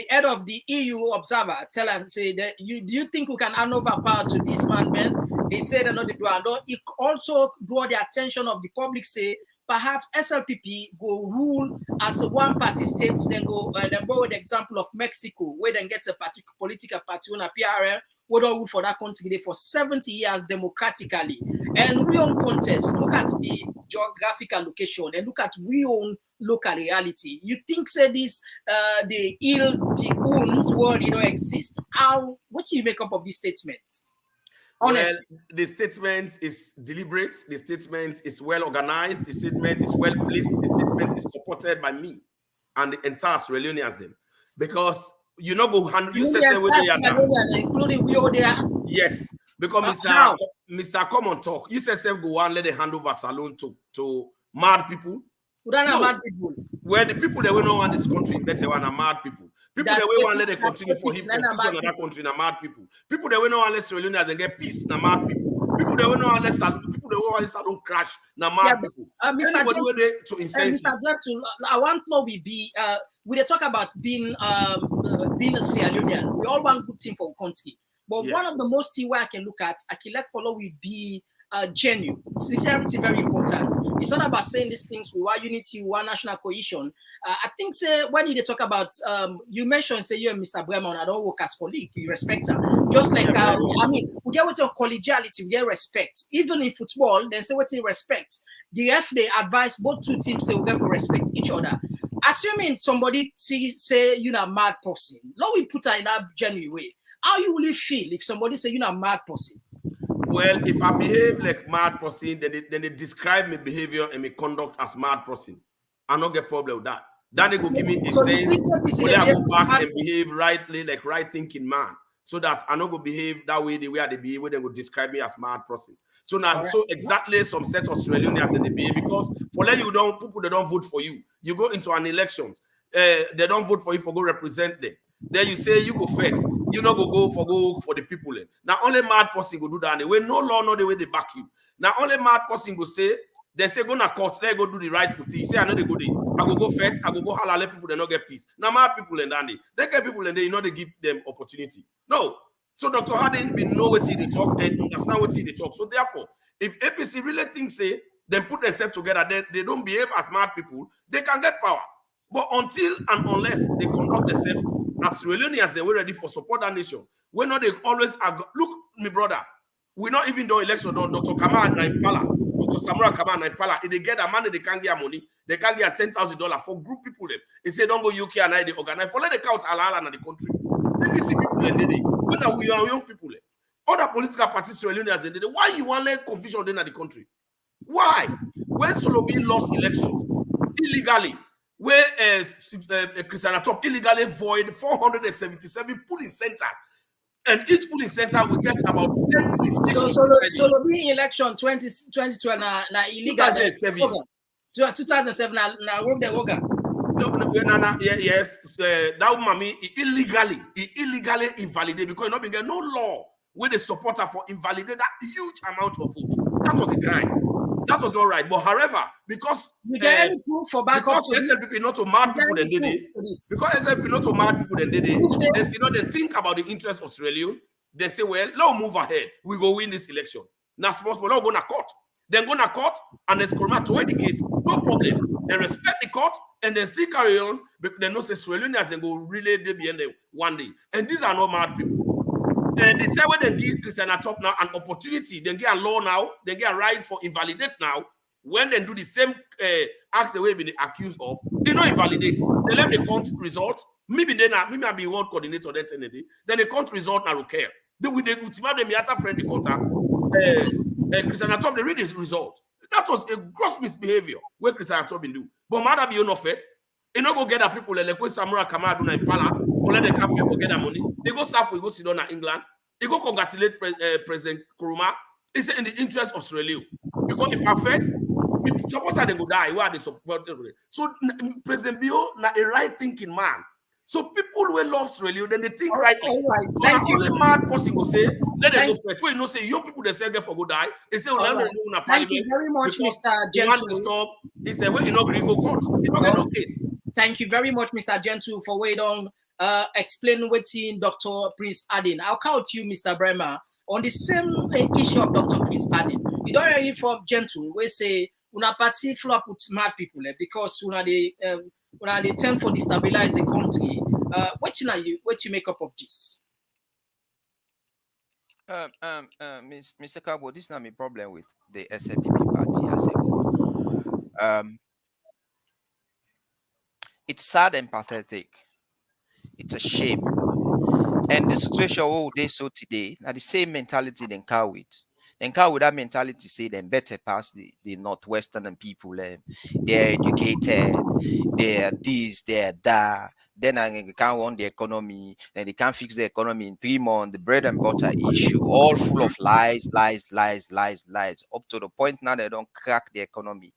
head of the EU observer tell him say that do you think we can hand over power to this madman? He said they not the do. He also draw the attention of the public say perhaps SLPP go rule as a one-party state, then go then borrow the example of Mexico, where then gets a particular political party on a PRL, we don't rule for that country for 70 years democratically. And we own contest. Look at the geographical location and look at we own local reality. You think say this the wounds world don't exist? What do you make up of this statement? Honestly. Well, the statement is deliberate, the statement is well organized, the statement is well placed, the statement is supported by me and the entire Sierra Leoneans, because you know go handle you say including we all there. Yes, because Mr. Komon-Tok, you say go and let the hand over salon to mad people. Mad people. Where the people that we know in this country better one are mad people. People that we want let they continue for him competition in that country are mad people. People that we know unless Sierra Leoneans and get peace na mad people. People that we know unless people that we want salon crash na mad people. Anybody where they to incense. I want to be we they talk about being a Sierra Leonean. We all want good thing for our country. But one of the most thing where I can look at, I can like follow will be genuine. Sincerity very important. It's not about saying these things. We want unity, we want national cohesion. I think say when you talk about you mentioned say you and Mr. Bremer, I don't work as colleague, you respect her. Just like I mean, we get with your collegiality, we get respect. Even in football, then say what in respect. The ref they advise both two teams say we get to respect each other. Assuming somebody say you're a mad person, now we put her in that genuine way. How you will feel if somebody say you're a mad person? Well, if I behave like mad person, then they describe my behavior and my conduct as mad person. I don't get problem with that. Then they go give me a sense where I go back and behave rightly, like right thinking man. So that I don't go behave that way, the way they behave, where they go describe me as mad person. So now, so exactly some set of Sierra Leoneans that they behave, because for let you don't people they don't vote for you. You go into an election, they don't vote for you for go represent them. Then you say you go first. You not go for the people. Now only mad person go do that. The way no law, no the way they back you. Now only mad person go say, they say go na court, they go do the right thing. You say I know they go there. I go first, I go holla, let people they not get peace. Now mad people and dandy. They get people and they they give them opportunity. No. So Dr. Harding we know what they talk and understand what they talk. So therefore, if APC really thinks say then put themselves together, they don't behave as mad people, they can get power. But until and unless they conduct themselves as Sierra Leoneans, they were ready for support that nation. We're not they always look, my brother. We're not even doing election. Dr. Kamal and Naipala, Dr. Samura Kamal and Naipala. If they get a money, they can't get money. They can't get $10,000 for group people. They say don't go UK and I they organize for let the count ala in the country. Let me see people and they when we are young people. Other political parties Sierra Leoneans and they why you want let confusion in the country? Why? When Solobi lost election illegally, where Christiana Top illegally void 477 polling centers, and each polling center will get about 10 polling stations. So the election 2012 na illegal. 2007 na work the worker. Yes, that woman illegally invalidated because not being no law where the supporter for invalidate that huge amount of vote. That was a crime. That was not right. But however, because you get any proof for backup because SLPP not to mad people than they did, because SLPP not to mad people than they did, they think about the interest of Sierra Leone. They say, well, let's move ahead. We go win this election. Now, suppose we're not going to court. then go to court and there's Kurma to the case. No problem. They respect the court and they still carry on, but they know say Sierra Leoneans they go relay the end one day. And these are not mad people. And the time when they give Christiana-Tok now an opportunity, they get a law now, they get a right for invalidate now. When they do the same act the way been accused of, they don't invalidate. They let the court result. Maybe they not, maybe I be world coordinator that day. Then the court result now care. Then with the ultimate the other friend the contact Christiana-Tok they read his result. That was a gross misbehavior where Christiana-Tok been do. But matter be no fit. You know go get that people like when Samura Kamara do na Impala, for let the cafe go get that money. They go south, we go sit down in England. They go congratulate President Nkrumah. It's in the interest of Sierra Leone. Because if I first, supporters they go die. Why are they supported? So President Bio na a right thinking man. So people who love Sierra Leone, then they think rightly. Right. So Thank you. only mad person go say, let them go first. When you know say young people they say get for go die, they say let them go in a Thank you parliament. very much, because Mr. they want Gentle. to stop. He said, well, you know, go court. You know, get no case. Thank you very much, Mr. Gentle, for waiting on explaining what's in Dr. Prince Adin. I'll count you, Mr. Bremer, on the same issue of Dr. Prince Adin. You don't hear from Gentle, we say, una party flop with mad people because una they tend for destabilize the country. What you make up of this? Mr. Cabo, this is not my problem with the SLPP party as a whole. It's sad and pathetic. It's a shame. And the situation they saw today, now the same mentality they carry with. Then carry with that mentality say them better pass the Northwestern people. They're educated, they're this, they're that. Then they can't run the economy, then they can't fix the economy in 3 months. The bread and butter issue, all full of lies. Up to the point now they don't crack the economy.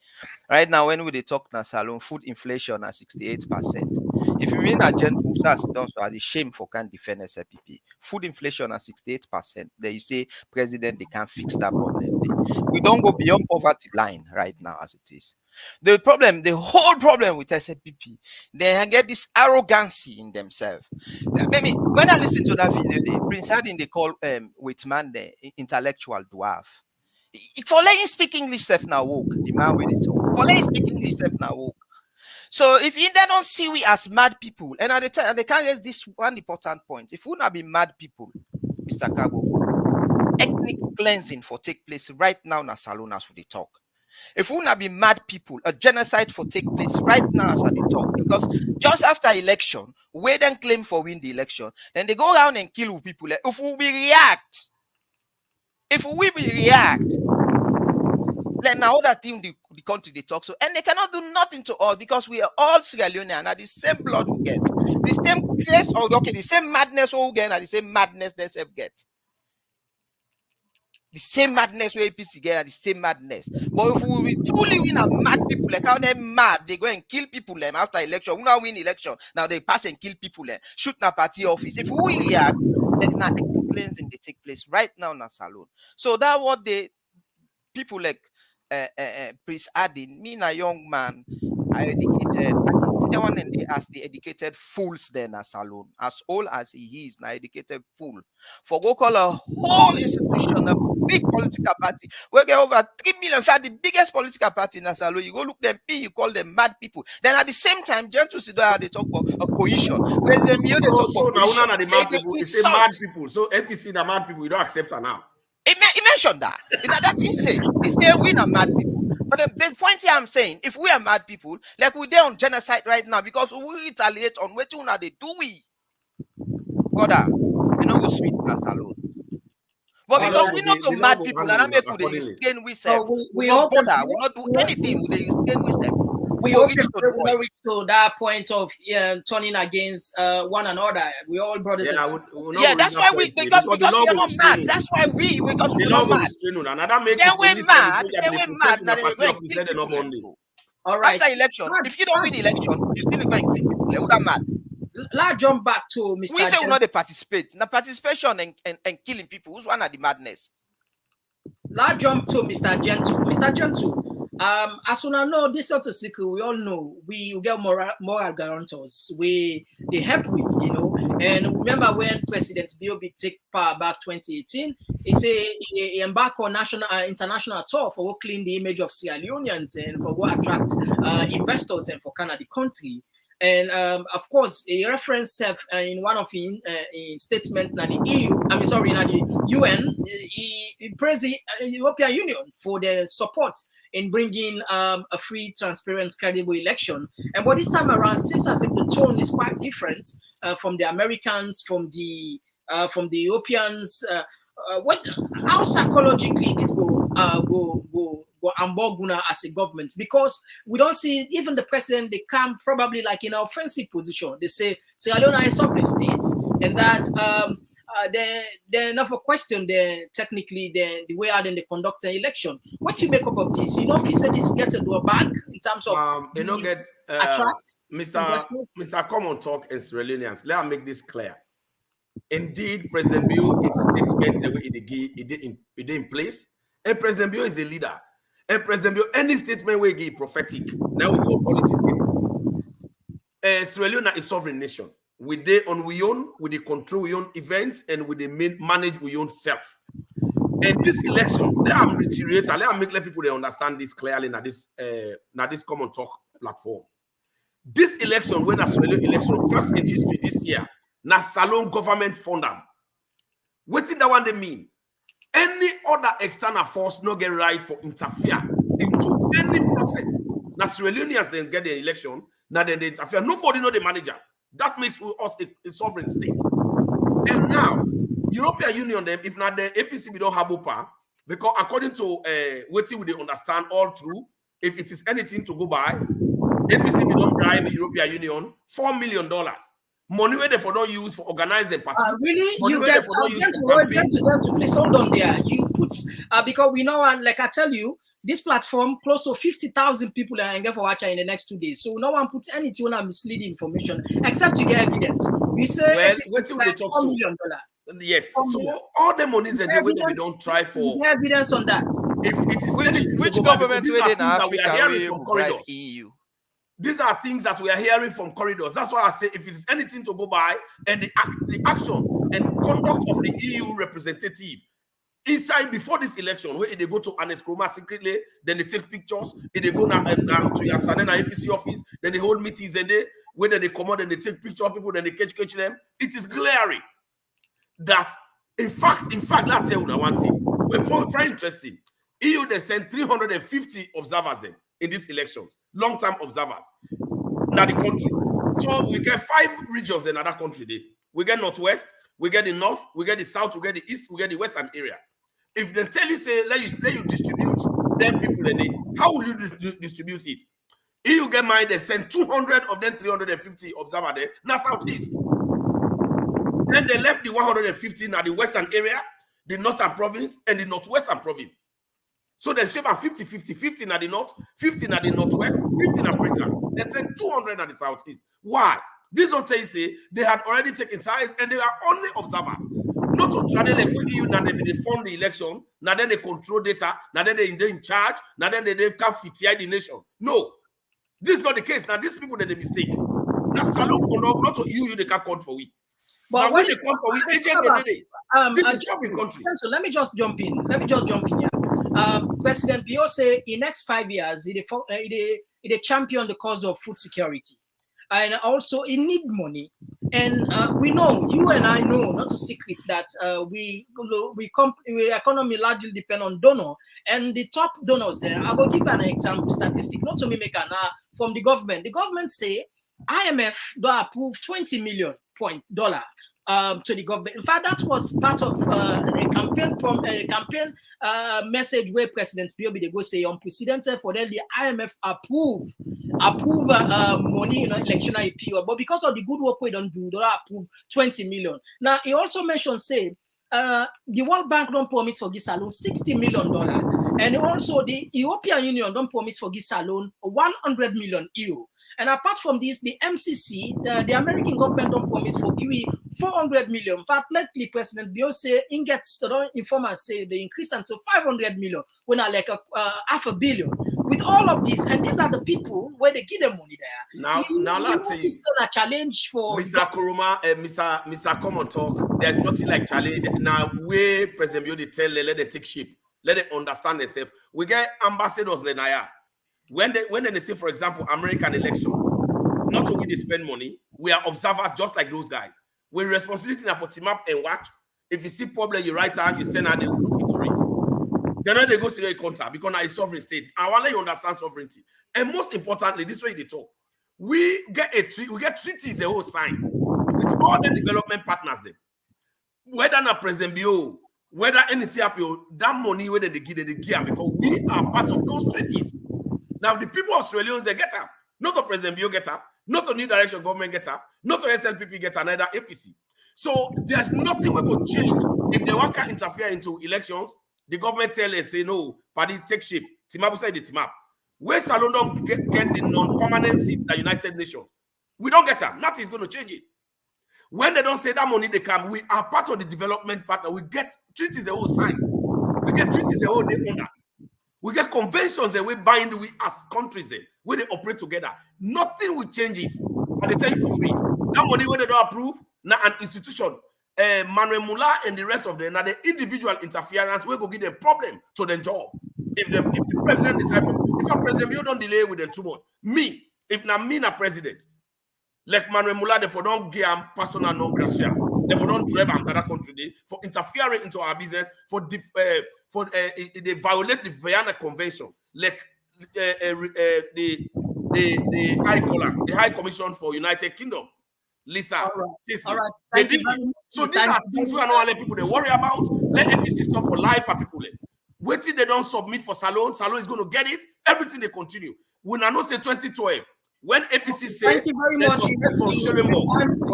Right now, when we talk na salon, food inflation at 68%. If you mean that Gentle don't so the shame for can't defend SLPP. Food inflation at 68%. Then you say president they can't fix that problem. We don't go beyond poverty line right now as it is. The whole problem with SLPP, they get this arrogancy in themselves. Maybe when I listen to that video, Prince Adin they call Whitman the intellectual dwarf. For letting speak English self now woke, the man with it. For letting speak English self now woke. So if they don't see we as mad people, and at the time they can't raise this one important point. If we not be mad people, Mr. Cabo, ethnic cleansing for take place right now in Salon as we talk. If we not be mad people, a genocide for take place right now as they talk. Because just after election, we then claim for win the election, then they go around and kill people. If we react, then now that team the country they talk so, and they cannot do nothing to us because we are all Sierra Leonean and the same blood we get, the same place or okay, the same madness we get and the same madness they self get. The same madness we APC get and the same madness. But if we truly win a mad people, like how they're mad, they go and kill people them after election. We now win election, now they pass and kill people them, shoot na party office. If we react, then now cleansing they take place right now in a salon. So that what they people like Prince Adin, me a young man, I educated. I can see the one and they as the educated fools then a salon. As old as he is, now educated fool. For go call a whole institution, a big political party. We get over 3 million. In fact, the biggest political party in a salon. You go look them, you call them mad people. Then at the same time, Gentle Sidora they talk about a coalition. Whereas them they talk about coalition. Now the mad people. It's a mad people. So APC the mad people. We don't accept her now. He mentioned that. That's insane. He said we are mad people. But the point here I'm saying, if we are mad people, like we're there on genocide right now because we retaliate on what they do we. Brother, you know we sweet us alone. But because we not go mad people, and I make with the restrain we say, we not bother, we not do anything with the restrain we say. We hope we will reach to that point of turning against one another. We all brothers. Yeah, that's why we because we are not mad. That's why we because we're not mad. Then we're mad. Now they go. All right. After election, if you don't win election, you still going to kill people. Who mad? Let's jump back to Mr. We say we not participate. Now participation and killing people. Who's one of the madness? Let's jump to Mr. Gentle. Mr. Gentle. As soon as know this sort of secret, we all know we get moral guarantors. They help we, you know. And remember when President Biobi take power back 2018, he embarked on international tour for clean the image of Sierra Leoneans and for go attract investors and for Canada country. And of course, a reference in one of his statement that the EU, the UN, he praised the European Union for their support in bringing a free, transparent, credible election. And but this time around, it seems as if the tone is quite different from the Americans, from the Europeans. How psychologically this go Amboguna as a government, because we don't see even the president, they come probably like in an offensive position. They say Sierra Leone is sovereign state, and that they're not for question technically the way how they conduct an election. What you make up of this? You know, if you say this get to do a back in terms of Mr. Komon-Tok and Sierra Leoneans. Let me make this clear. Indeed, President Bio is statement the way he did in place, and President Bio is a leader. And President Bio, any statement we give prophetic. Now we go policy statement. Sierra Leone is sovereign nation. We they on we own, we they control we own events, and we they manage we own self. And this election, let me let people understand this clearly now this Komon-Tok platform. This election, when a Sierra Leone election first in history this year, na Salon government fund them. What did that one they mean? Any other external force no get right for interfere into any process. Now Sierra Leoneans then get the election, now then they interfere. Nobody know the manager. That makes us a sovereign state. And now, European Union, them, if not the APC, we don't have power, because according to what we they understand all through, if it is anything to go by, APC we don't bribe the European Union $4 million. Money where they for don't use for organize the party. Really? Money You get to please hold on there. You put because we know, and like I tell you, this platform close to 50,000 people are engaged for watching in the next 2 days. So no one puts anything on misleading information except to get evidence. We say what do they talk $4 million. Yes. So all the monies and the way that we don't try for evidence on that. If it is which government within Africa we are hearing from bribe corridors. EU? These are things that we are hearing from corridors. That's why I say if it is anything to go by, and the action and conduct of the EU representative inside before this election, where they go to Anes Kroma secretly, then they take pictures, they go now to Yansanena APC office, then they hold meetings, and whether they come out and they take picture of people, then they catch them. It is glaring that, in fact, let's tell you one thing. We're very interesting. EU they sent 350 observers then in these elections, long-term observers, now the country. So we get 5 regions in another country there. We get Northwest, we get the North, we get the South, we get the East, we get the Western area. If they tell you, say, let you distribute them people in it, how will you distribute it? EU get mine, they send 200 of them 350 observers there, now Southeast. Then they left the 150 now the Western area, the Northern province, and the Northwestern province. So they shape at 50-50, 50 at the north, 50 at the northwest, 50 in Africa. They sent 200 at the southeast. Why? These don't say they had already taken sides and they are only observers. Not to try to like EU now they fund the election, now then they control data, now then they're in charge, now then they can't fit the nation. No, this is not the case. Now these people that they mistake. That's Salon conduct, not to EU they can't count for we. But when they count for we, this is sovereign country. So let me just jump in. Here. President Bio say in next 5 years, he champion the cause of food security, and also he need money. And we know, you and I know, not a secret, that we economy largely depend on donor, and the top donors there. I will give an example statistic, not to me make an from the government. The government say IMF do approve $20 million to the government. In fact, that was part of a campaign message where President Biobi they go say unprecedented for them the IMF approve money in election period, but because of the good work we don't do, they approve 20 million. Now he also mentioned say the World Bank don't promise for this alone $60 million, and also the European Union don't promise for this alone 100 million euro. And apart from this, the MCC, the American government don't promise for giving 400 million. In fact, lately, President Bio say, in gets informers say they increase until 500 million, when I like $500 million. with all of this, and these are the people where they give them money there. Now let's see. It's still a challenge for Mr. Kuruma, Mr. Komon-Tok. There's nothing like challenge. Now, we President Bio, they tell them, let them take shape, let them understand themselves. We get ambassadors in Naya. When they say, for example, American election, not only they spend money, we are observers just like those guys. We're responsibility now for team up and watch. If you see problem, you write out, you send out, they look into it. Then they go to the contact because now it's sovereign state. I want you understand sovereignty. And most importantly, this way they talk. We get treaties the whole sign with all the development partners. Then. Whether not President Bio, whether anything happen, that money whether they give because we are part of those treaties. Now the people of Sierra Leone they get up, not the President Bio get up, not the New Direction government get up, not the SLPP get up, neither APC. So there's nothing we could change if they want to interfere into elections. The government tell us say no, party take shape. Timabu say the Timap. Where Salon don't get the non-permanent seats in the United Nations, we don't get them. Nothing is going to change it. When they don't say that money they come, we are part of the development partner. We get treaties the whole sign. We get treaties the whole day under. We get conventions that we bind we as countries where they operate together. Nothing will change it. And they tell you for free. That money when they don't approve, now an institution, Manuel Mula and the rest of them, now the individual interference will go give them problem to their job. If the president decides, if a president you don't delay with them too much. Me, if not me, not president, like Manuel Mula, therefore don't give them personal non gracia, therefore don't drive them to that country for interfering into our business, they violate the Vienna Convention, like the High Commission for United Kingdom. Lisa, all right. Thank you very much. So these are things we are not let people they worry about. Let APC stop for life for people. Wait till they don't submit for Salon. Salon is going to get it. Everything they continue. We now say 2012 when APC say they suspend from Schellenberg,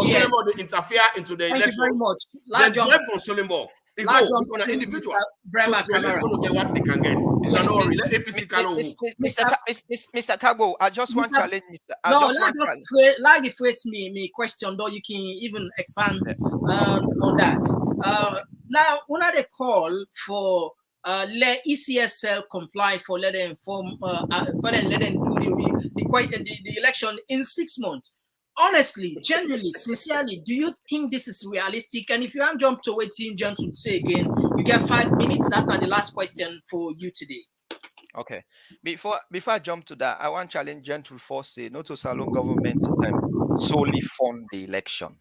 they interfere into the election. Thank you very much. They drive from Schellenberg. They go on an individual. So it's going to get what they can get. Let APC Mr. Kagbo, I just want to challenge Mr. Like the phrase me question, though you can even expand on that. Now, when they call for let ECSL comply for let them inform, but then let them do the election in 6 months. Honestly, genuinely, sincerely, do you think this is realistic? And if you have jumped to waiting, John would say again, you get 5 minutes. That's the last question for you today. Okay. Before I jump to that, I want to challenge Gentle Force say no to Salon government solely fund the election.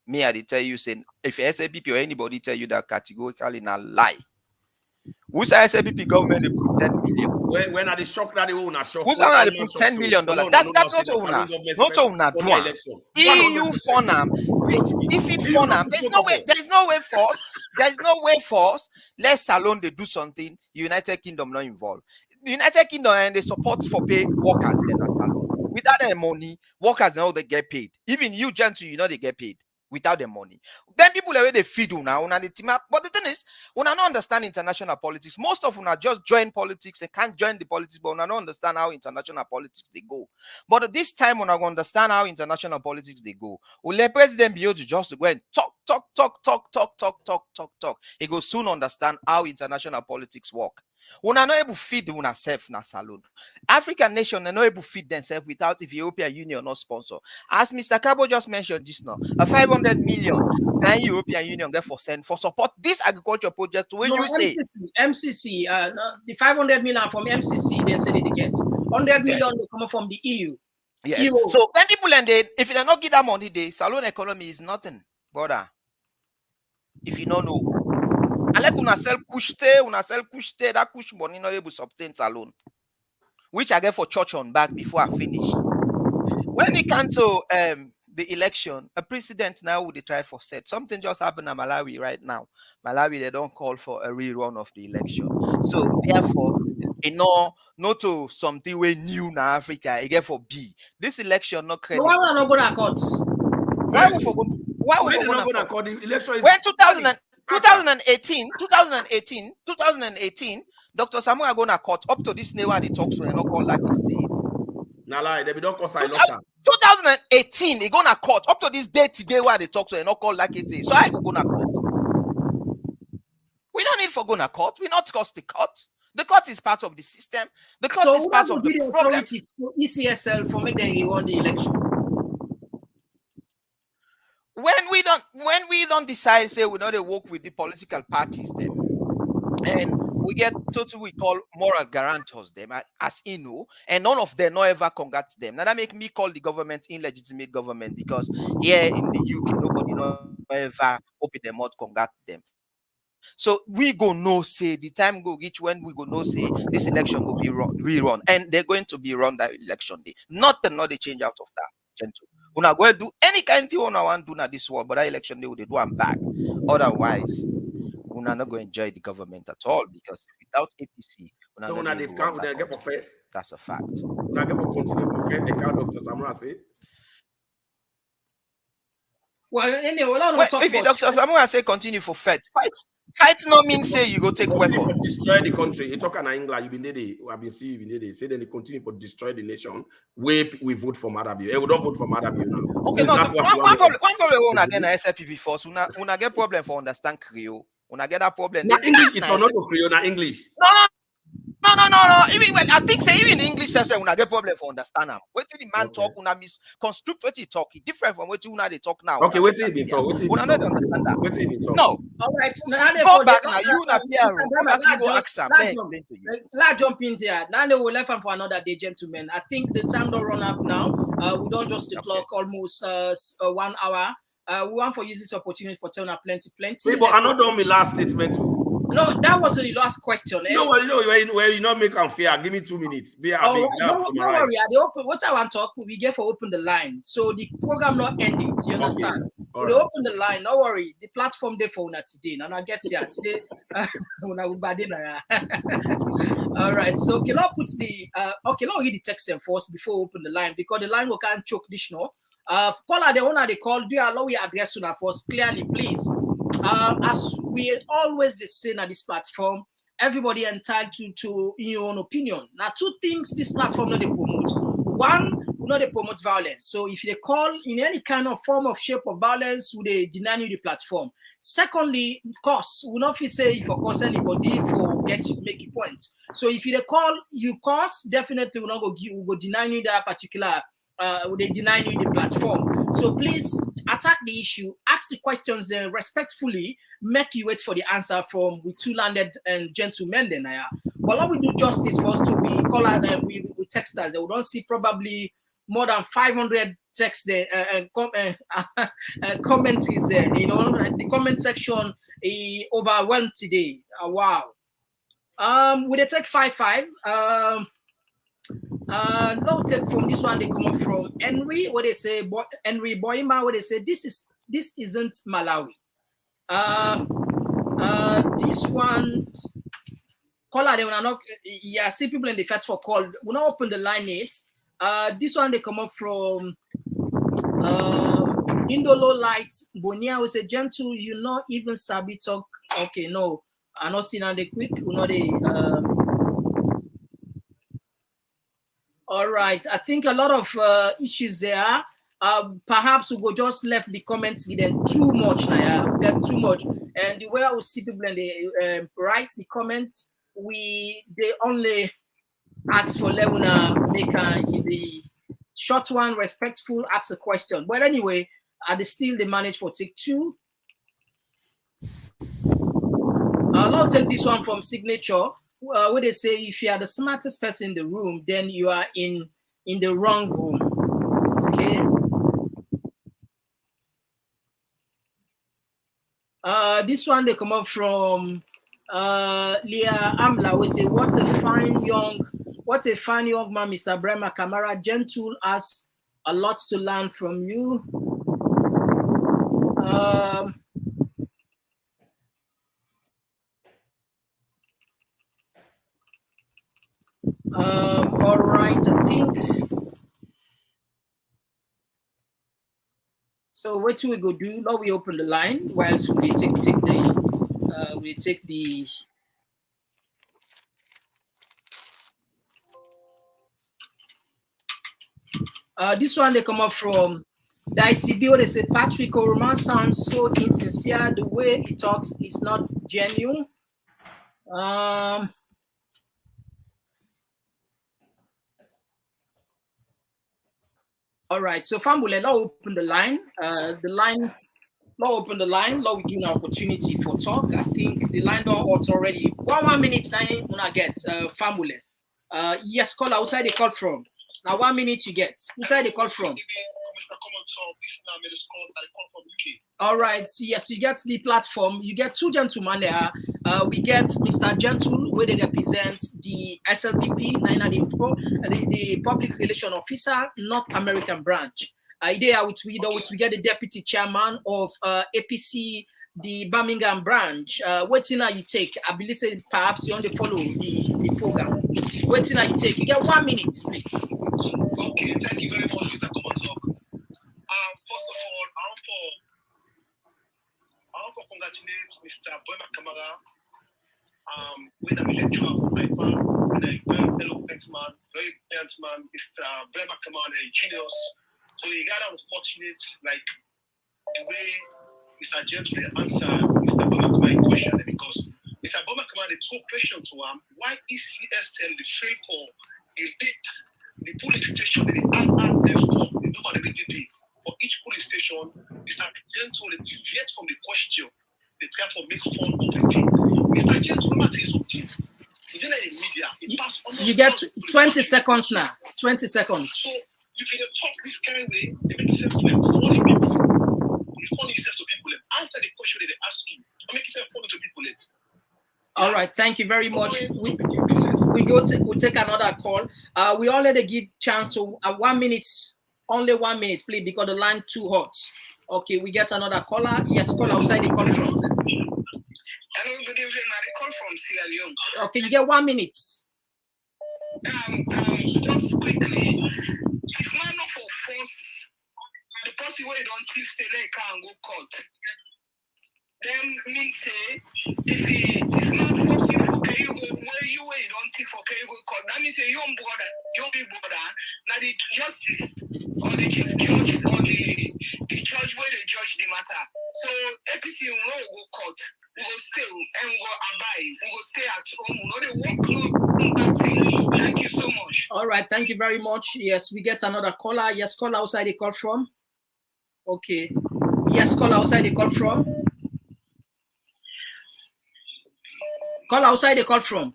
Me, I tell you, saying if SAPP or anybody tell you that categorically not lie. Who's SAPP government they put 10 million? When are they shocked that they will not shock? Who's they put $10 million? That's not Una. Not Una Dwan. EU fund them. If it fund them, there's no way force. Let Salon they do something. United Kingdom not involved. The United Kingdom and they support for pay workers then as Salon. Without their money, workers know they get paid. Even you, Gentle, you know they get paid. Without the money, then people are they feed una the team up. But the thing is, when I don't understand international politics, most of una just join politics. They can't join the politics, but when I don't understand how international politics they go. But this time, when I understand how international politics they go, will let President Bio to just go and talk. He will soon understand how international politics work. Una not able to feed una self na Salon. African nation are not able to feed themselves without European Union not sponsor. As Mr. Cabo just mentioned just now, a 500 million then European Union get for send for support this agriculture project. When you say MCC, the 500 million from MCC, they say they get 100 million they come from the EU. Yes. EU. So then people and they, if they not give that money, the Salon economy is nothing, brother. If you don't know. Unless una sell kushte, that kush money not able to sustain Salon, which I get for church on back before I finish. When it comes to the election, a president now would try for set. Something just happened in Malawi right now. Malawi, they don't call for a rerun of the election. So therefore, not to something we new in Africa, again for B. This election not credit. Why would I not go to court? Why would we not go to court? The election is when 2018, Dr. Samuel going to court up to this neighbor they talk to and not call like it's date. Nah, lie, they don't call 2018, they going to court up to this date today where they talk to and not call like it is. So I go to court. We don't need for going to court. We not cost the court. The court is part of the system. The court is part of the problem. Authority for ECSL for making they won the election. When we don't decide, say we don't work with the political parties, them, and we get total we call moral guarantors them, as you know, and none of them no ever congrat them. Now that make me call the government illegitimate government, because here in the UK nobody no ever open their mouth congrat them. So we go no say the time go reach when we go no say this election will be rerun, and they're going to be run that election day. Nothing, not the change out of that, gentle. We're not going to do any kind of thing we want to do now this world, but that election they will do one back. Otherwise, we're not going to enjoy the government at all, because without APC, we're not going to get perfect. That's a fact. We're not going to continue to defend the cow, Dr. Samura say. Well, anyway, if Dr. Samura say continue for fight no mean say you go take weapon. Destroy the country. You talk in England, you've been there. I've been seeing you been there. Say then they continue for destroy the nation. We vote for Madabi. We don't vote for Madabi now. Okay, no. One problem again na SLPV force. Una get problem for understand Creole. Una get that problem. Na English, it's not Creole. Na English. No. Even when I think say even in English, say una get problem for understand them. Wait till the man talk, una misconstruct what he talk. It's different from what una they talk now. Okay, wait till he been talk. Una not understand that. Wait till he been talk. No. All right. Go back now. You na PR. Go ask them. Let's jump in there. Now they will left for another day, gentlemen. I think the time don't run up now. We don't just the clock almost 1 hour. We want for use this opportunity for telling plenty. Wait, but I not done my last statement. No, that was the last question. No, where you not make unfair. Give me 2 minutes. No worry. What I want to talk, we get for open the line. So the program not ended. You understand? Okay. We right. Open the line. No worry. The platform there for una today. And I get here today. All right. So okay, now put the now read the text first before we open the line, because the line will can't choke this no. Caller the owner they call. Do you allow we address una first clearly, please? As we always say on this platform, everybody entitled to your own opinion. Now, 2 things this platform not they promote. One, not they promote violence. So if they call in any kind of form of shape of violence, would they deny you the platform? Secondly, course, we not say if of course anybody for get to make a point. So if they call you course, definitely will not go deny you that particular. Would they deny you the platform? So please attack the issue, ask the questions respectfully, make you wait for the answer from with 2 landed and gentlemen. Then, but what we do justice for us to we call out we text us. We don't see probably more than 500 texts there and comments is there. You know, the comment section overwhelmed today. Wow. Would they take 5-5? Noted from this one, they come up from Henry, what they say, Henry Boima, what they say, this isn't Malawi. This one, caller, they will not, see people in the fat for call, will not open the line yet. This one, they come up from Indolo Light, Bonia, we say, gentle, you not even sabi talk. Okay, no, I'm not seeing on the quick, we know they, all right, I think a lot of issues there. Perhaps we go just left the comments then too much now. Get too much, and the way I will see people and they write the comments, they only ask for Leona Maker in the short one, respectful, ask a question. But anyway, they still they manage for take 2. I'll take this one from Signature. Where they say if you are the smartest person in the room, then you are in the wrong room. Okay. This one they come up from Leah Amla. We say what a fine young man, Mr. Brema Kamara. Gentle, has a lot to learn from you. All right, I think so. What we go do now? We open the line whilst we take the this one they come up from the ICB. They say Patrick Orman sounds so insincere. The way he talks is not genuine. All right. So Famule, now open the line. Now open the line. Now we give an opportunity for talk. I think the line don't hot already. 1 minute time when I get Famule. Yes, call outside the call from. Now 1 minute you get. Who's side the call from? Mr. Komon-Tok, this now made call. I call from UK. All right. Yes, you get the platform. You get two gentlemen there. We get Mr. Gentle, where they represent the SLPP, the Public Relation Officer, North American branch. There with we get the deputy chairman of APC, the Birmingham branch. What you take? I believe perhaps you want to follow the program. What you take? You get 1 minute, please. Okay, thank you very much, Mr. Komon-Tok. First of all, I want to congratulate Mr. Boy Kamara. With a lecturer for my farm, and a very eloquent man, very brilliant man, Mr. Boy Kamara, a genius. So you got unfortunate, like the way Mr. Gentry answered Mr. Boy Kamara's question, because Mr. Boy Kamara, the two questions to him: why ECSL the fail for the police station, the RRF for the number BDP for each police station? Mr. Gentry deviate from the question. They try to make fun of the thing. Mr. James, remember to something. He didn't in media. You get 20 seconds now. 20 seconds. So you can talk this kind of way, they make yourself like funny people. You funny yourself to people. Answer the question they ask you. Don't make yourself funny to people. All right, thank you very much. We'll take another call. We already give chance to 1 minute, only 1 minute, please, because the line too hot. Okay, we get another caller. Yes, call outside the call from. Hello, good evening. I call from Sierra Leone. Okay, you get 1 minute. Just quickly, if man not for force, the person where you don't thief say they can't go court. Then mean say if man force you for can you go where you don't thief for can you go court. That means say your big brother, now the justice or the chief judge or the judge where they judge the matter. So APC will go court. We will stay and we will abide. We will stay at home. We will work. Thank you so much. All right, thank you very much. Yes, we get another caller. Yes, call outside the call from. Okay. Yes, call outside the call from. Call outside the call from.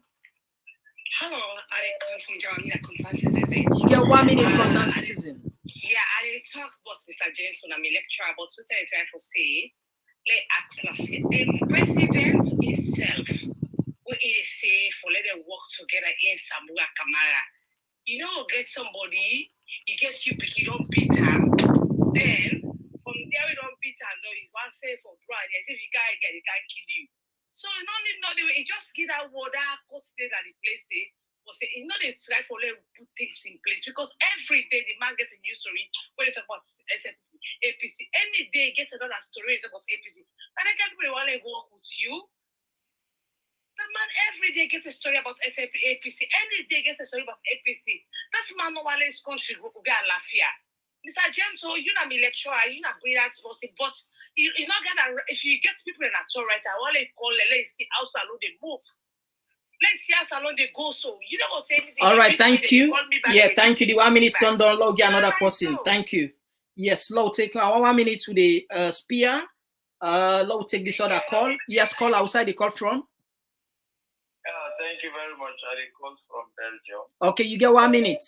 Hello, I call from Germany, concerned citizen. You get 1 minute, concerned citizen. Yeah, I talk about Mr. James when I'm a lecturer, but what I try to say. The president himself, what he say for let them work together in Sambuga Kamara. You know, get somebody, he gets you, he don't beat him. Then from there, we don't beat him. No, he want say for brother, as if you can't get, he can't kill you. So you don't need nothing. He just get that water, court state at the place. So say it's not a try for them put things in place because every day the man gets a new story when it's about APC. Any day gets another story about APC. And I can't really want to work with you. That man every day gets a story about APC. Any day gets a story about APC. That's man no one is country go get lafia. Mr. Gento, you're not a lecturer, you're not brilliant person, but you're not gonna if you get people in a tour right, I want to call let's see how salon they move. Let's see how salon they go. So you know what saying? All right, thank you. Yeah, thank you. The 1 minute on down log another person. Thank you. Yes, Low take 1 minute to the spear. Low take this other call. Yes, call outside the call from. Thank you very much. I call from Belgium. Okay, you get 1 minute.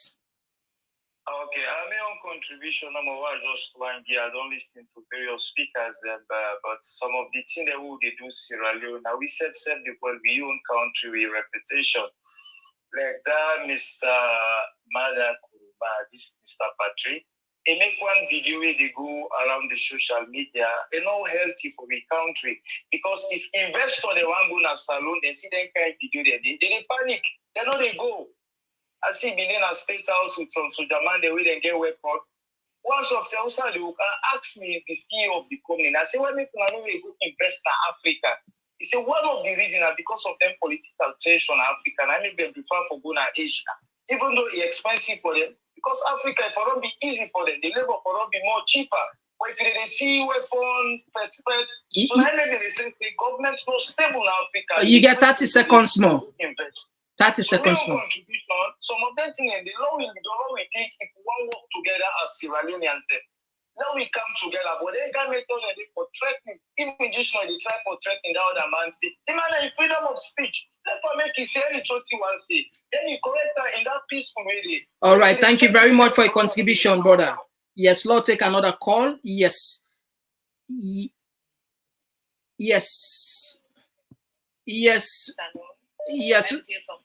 Okay, I my own contribution number one just one year. I don't listen to various speakers but some of the things that they do Sierra Leone. Now we self the world we own country with reputation. Like that, Mr. Mada Kuruma, this Mr. Patrick. They make one video where they go around the social media. It's not healthy for the country. Because if investors they want to go to salon, they see them kind of video, they panic. They know they go. I see being in a state house with some soldier man, they will then get weapon. Once of the outside, they will ask me the CEO of the company. I say, why make you know we go invest in Africa? He said, one of the reasons because of them political tension in Africa, and I make them prefer for going to Asia. Even though it's expensive for them, because Africa, if it don't be easy for them, the labor for them be more cheaper. But if they see weapon, pets, so I make they say the government's not stable in Africa. You get 30 seconds more. Invest. 30 So seconds my own more. contribution, some of them things, the law we think if we want to work together as Sierra Leoneans, now we come together, but they can't make it for threatening. Even this one, they try for threatening the other man. Say, the man has freedom of speech. Therefore, make it say any truth you want to say. Then you correct her in that peaceful way. All right. Thank you very much for your contribution, brother. Yes, Lord, take another call. Yes. Yes. Yes. Yes. From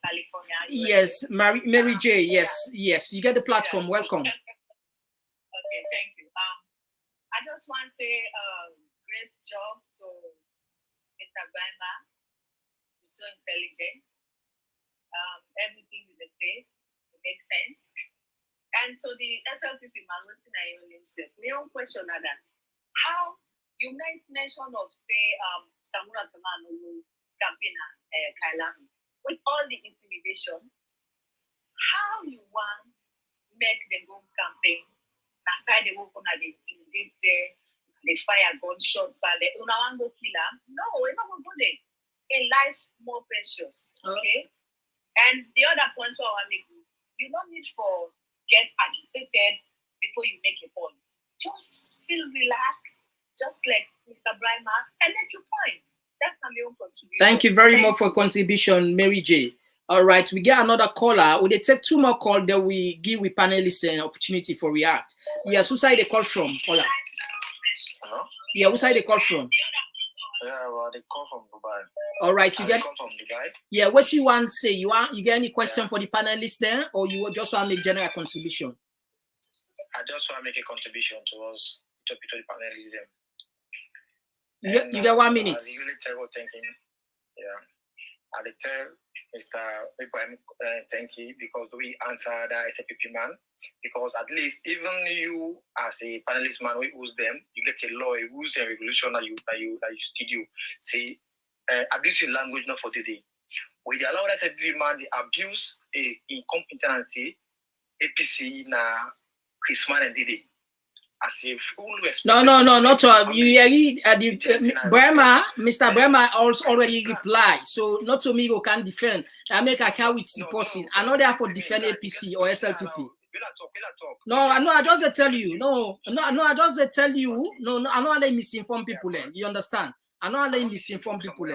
California. Yes. Mary J. Yes. Yes. You get the platform. Welcome. Okay, thank you. I just want to say great job to Mr. Bama. He's so intelligent. Everything you say, it makes sense. And to the SLPP man, what's in your himself? My own question are that how you made mention of say Samura Kamano campaign and Kailami with all the intimidation, how you want make them go campaign? Aside they won't gonna intimidate there, they fire gunshots, but they don't want to kill them. No, we're not gonna go there. A life more precious, okay? And the other point I want to make is you don't need for get agitated before you make a point. Just feel relaxed, just like Mr. Bryma, and make your point. That's my own contribution. Thank you very much for contribution, Mary J. All right, we get another caller. We take 2 more calls, then we give we panelists an opportunity for react. Yes, who side they call from? Hola. Hello? Yeah, who side they call from? Yeah, well, they come from Dubai. All right, you get. Come from Dubai. Yeah, what you want to say? You get any question for the panelists there, or you just want to make general contribution? I just want to make a contribution towards to the panelists them. You get 1 minute. I really terrible thinking. Yeah, I tell Mr. Ibrahim thank you because we answer the SLPP man. Because at least even you as a panelist man who's them, you get a law, a rules and regulation that you studio. Say abuse your language not for today. We allow that SLPP man the abuse incompetency APC na Christmas and Didi. As if no, not to you Brema, Mr. Brema also already replied. So not to me who can defend. I make a car with the person. I'm not there for defend APC or SLPP. No, I just tell you. No, I just tell you. No, I know they misinform people. You understand? I know they misinform people.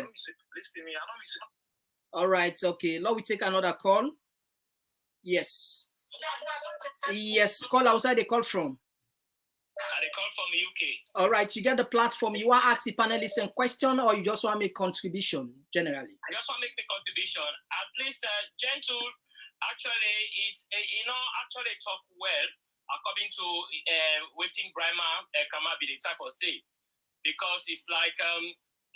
All right, okay. Now we take another call. Yes. Yes, call outside the call from. I call from the UK. All right, you get the platform. You want to ask the panelists a question or you just want to make contribution generally? I just want to make the contribution. At least Gentle actually is, actually talk well according to waiting Brima Kamabi they try for say. Because it's like,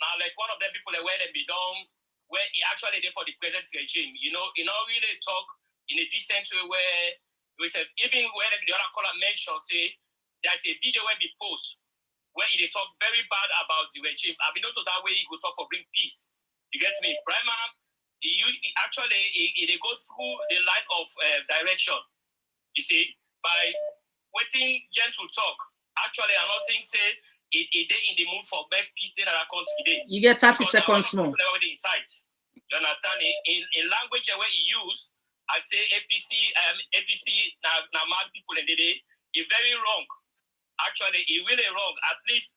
now like one of the people that where they be done, where he actually there for the present regime, really talk in a decent way where we said, even where the other caller mentioned, say, there's a video where we post where he talk very bad about the regime. I mean, not to that way he will talk for bring peace. You get me? Brima, he go through the line of direction. You see, by waiting Gentle talk. Actually, I'm not think say it in the mood for make peace. Then I can't today. You get 30 seconds more. You understand? In language where he use, I say APC now mad people in the day. It's very wrong. Actually, it's really wrong. At least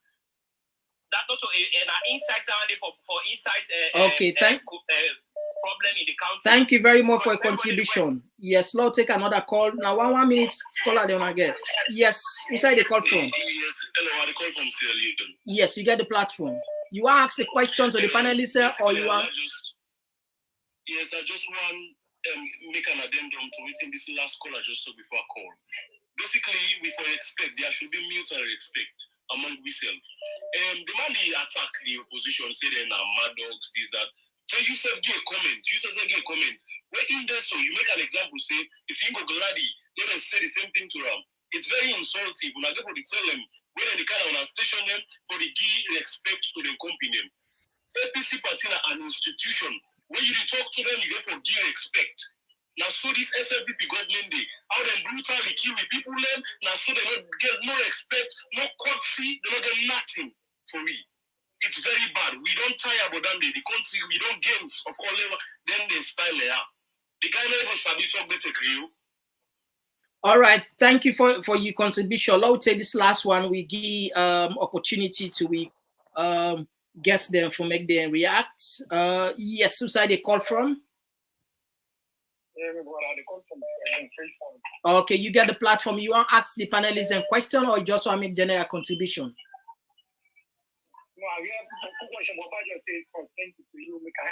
that not an insight for insight. Okay, problem in the country. Thank you very much for your contribution. Yes, Lord, take another call. Now, 1 minute, call them again. Yes, inside the call from. Yes, hello, I call from Sierra Leone. Yes, you get the platform. You want to ask a question to the panelists or you want? Yes, I just want make an addendum to waiting this last call I just took before I call. Basically, we expect there should be mutual respect among ourselves. The man they attack the opposition, say they're mad dogs, this, that. So you say give a comment. Where in there, so you make an example, say, if you go Glady, let us say the same thing to them. It's very insulting. When I go for the tell them, when they kind of station them, for the give respect to the company. APC party an institution. When you talk to them, you get for give respect. Now, so this SLPP government, how they brutally kill the people, now so they don't get no respect, no courtesy, they don't get nothing for me. It's very bad. We don't tire about them, the country, we don't gains of all level, then they style they are. The guy never sabi talk better Creole. All right, thank you for your contribution. Let's take this last one. We give opportunity to we guess them for make them react. Yes, who side they call from? Okay, you get the platform. You want to ask the panelists a question, or you just want to make general contribution? No, I have a question about your say for thank you to you, Mika.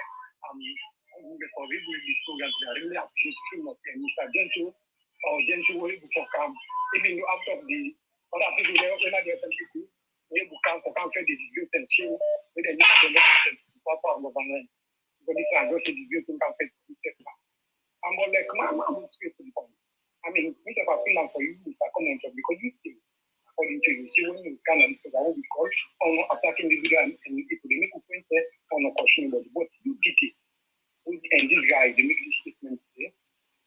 For reading this program, I really appreciate you much, Mr. Gentle or Gentle will for come. Even you after the other people there, when I get some people, we will come for come for the disgrace and shame with the part of government. But this is just a disgrace and come for the sector. I'm like, Mama, I'm straight to the point. I mean, we have a feeling for you, Mr. Komon-Tok, because you see, according to you, see when you can and because I will be called on attacking the video and people they make a point there on a question about what you did it. And this guy, they make these statements there.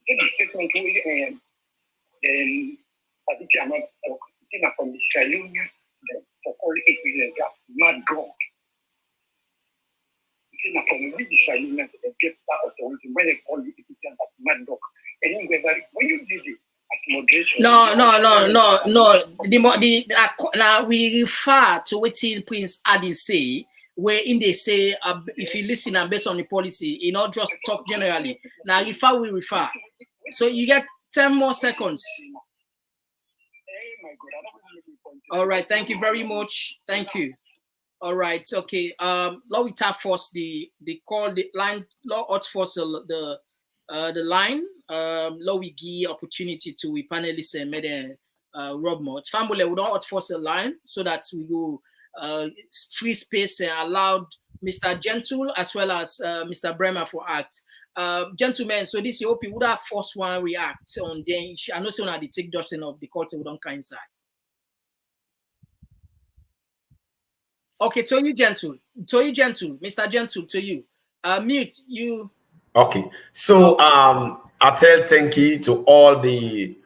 Say the statement and I think I'm not talking from the Israeli for all 8 reasons, mad God. From the Israeli that gets that authority when they call you mad dog. And when you did it as moderation. No. Now we refer to what Prince Adi say, wherein they say if you listen and based on the policy, you not just talk generally. Now we refer. So you get 10 more seconds. All right, thank you very much. Thank you. All right, okay. Law we tap first the call the line. Law out first the line. Law we give opportunity to we panelists and made a Rob Mott. Family we don't out first the line so that we go free space and allowed Mr. Gentle as well as Mr. Bremer for act. Gentlemen, so this hope you would have first one react on then. I know soon the take Dustin of the court we don't kind side. Okay, to you, Gentle, Mr. Gentle, to you. Mute you. Okay, so I tell thank you to all the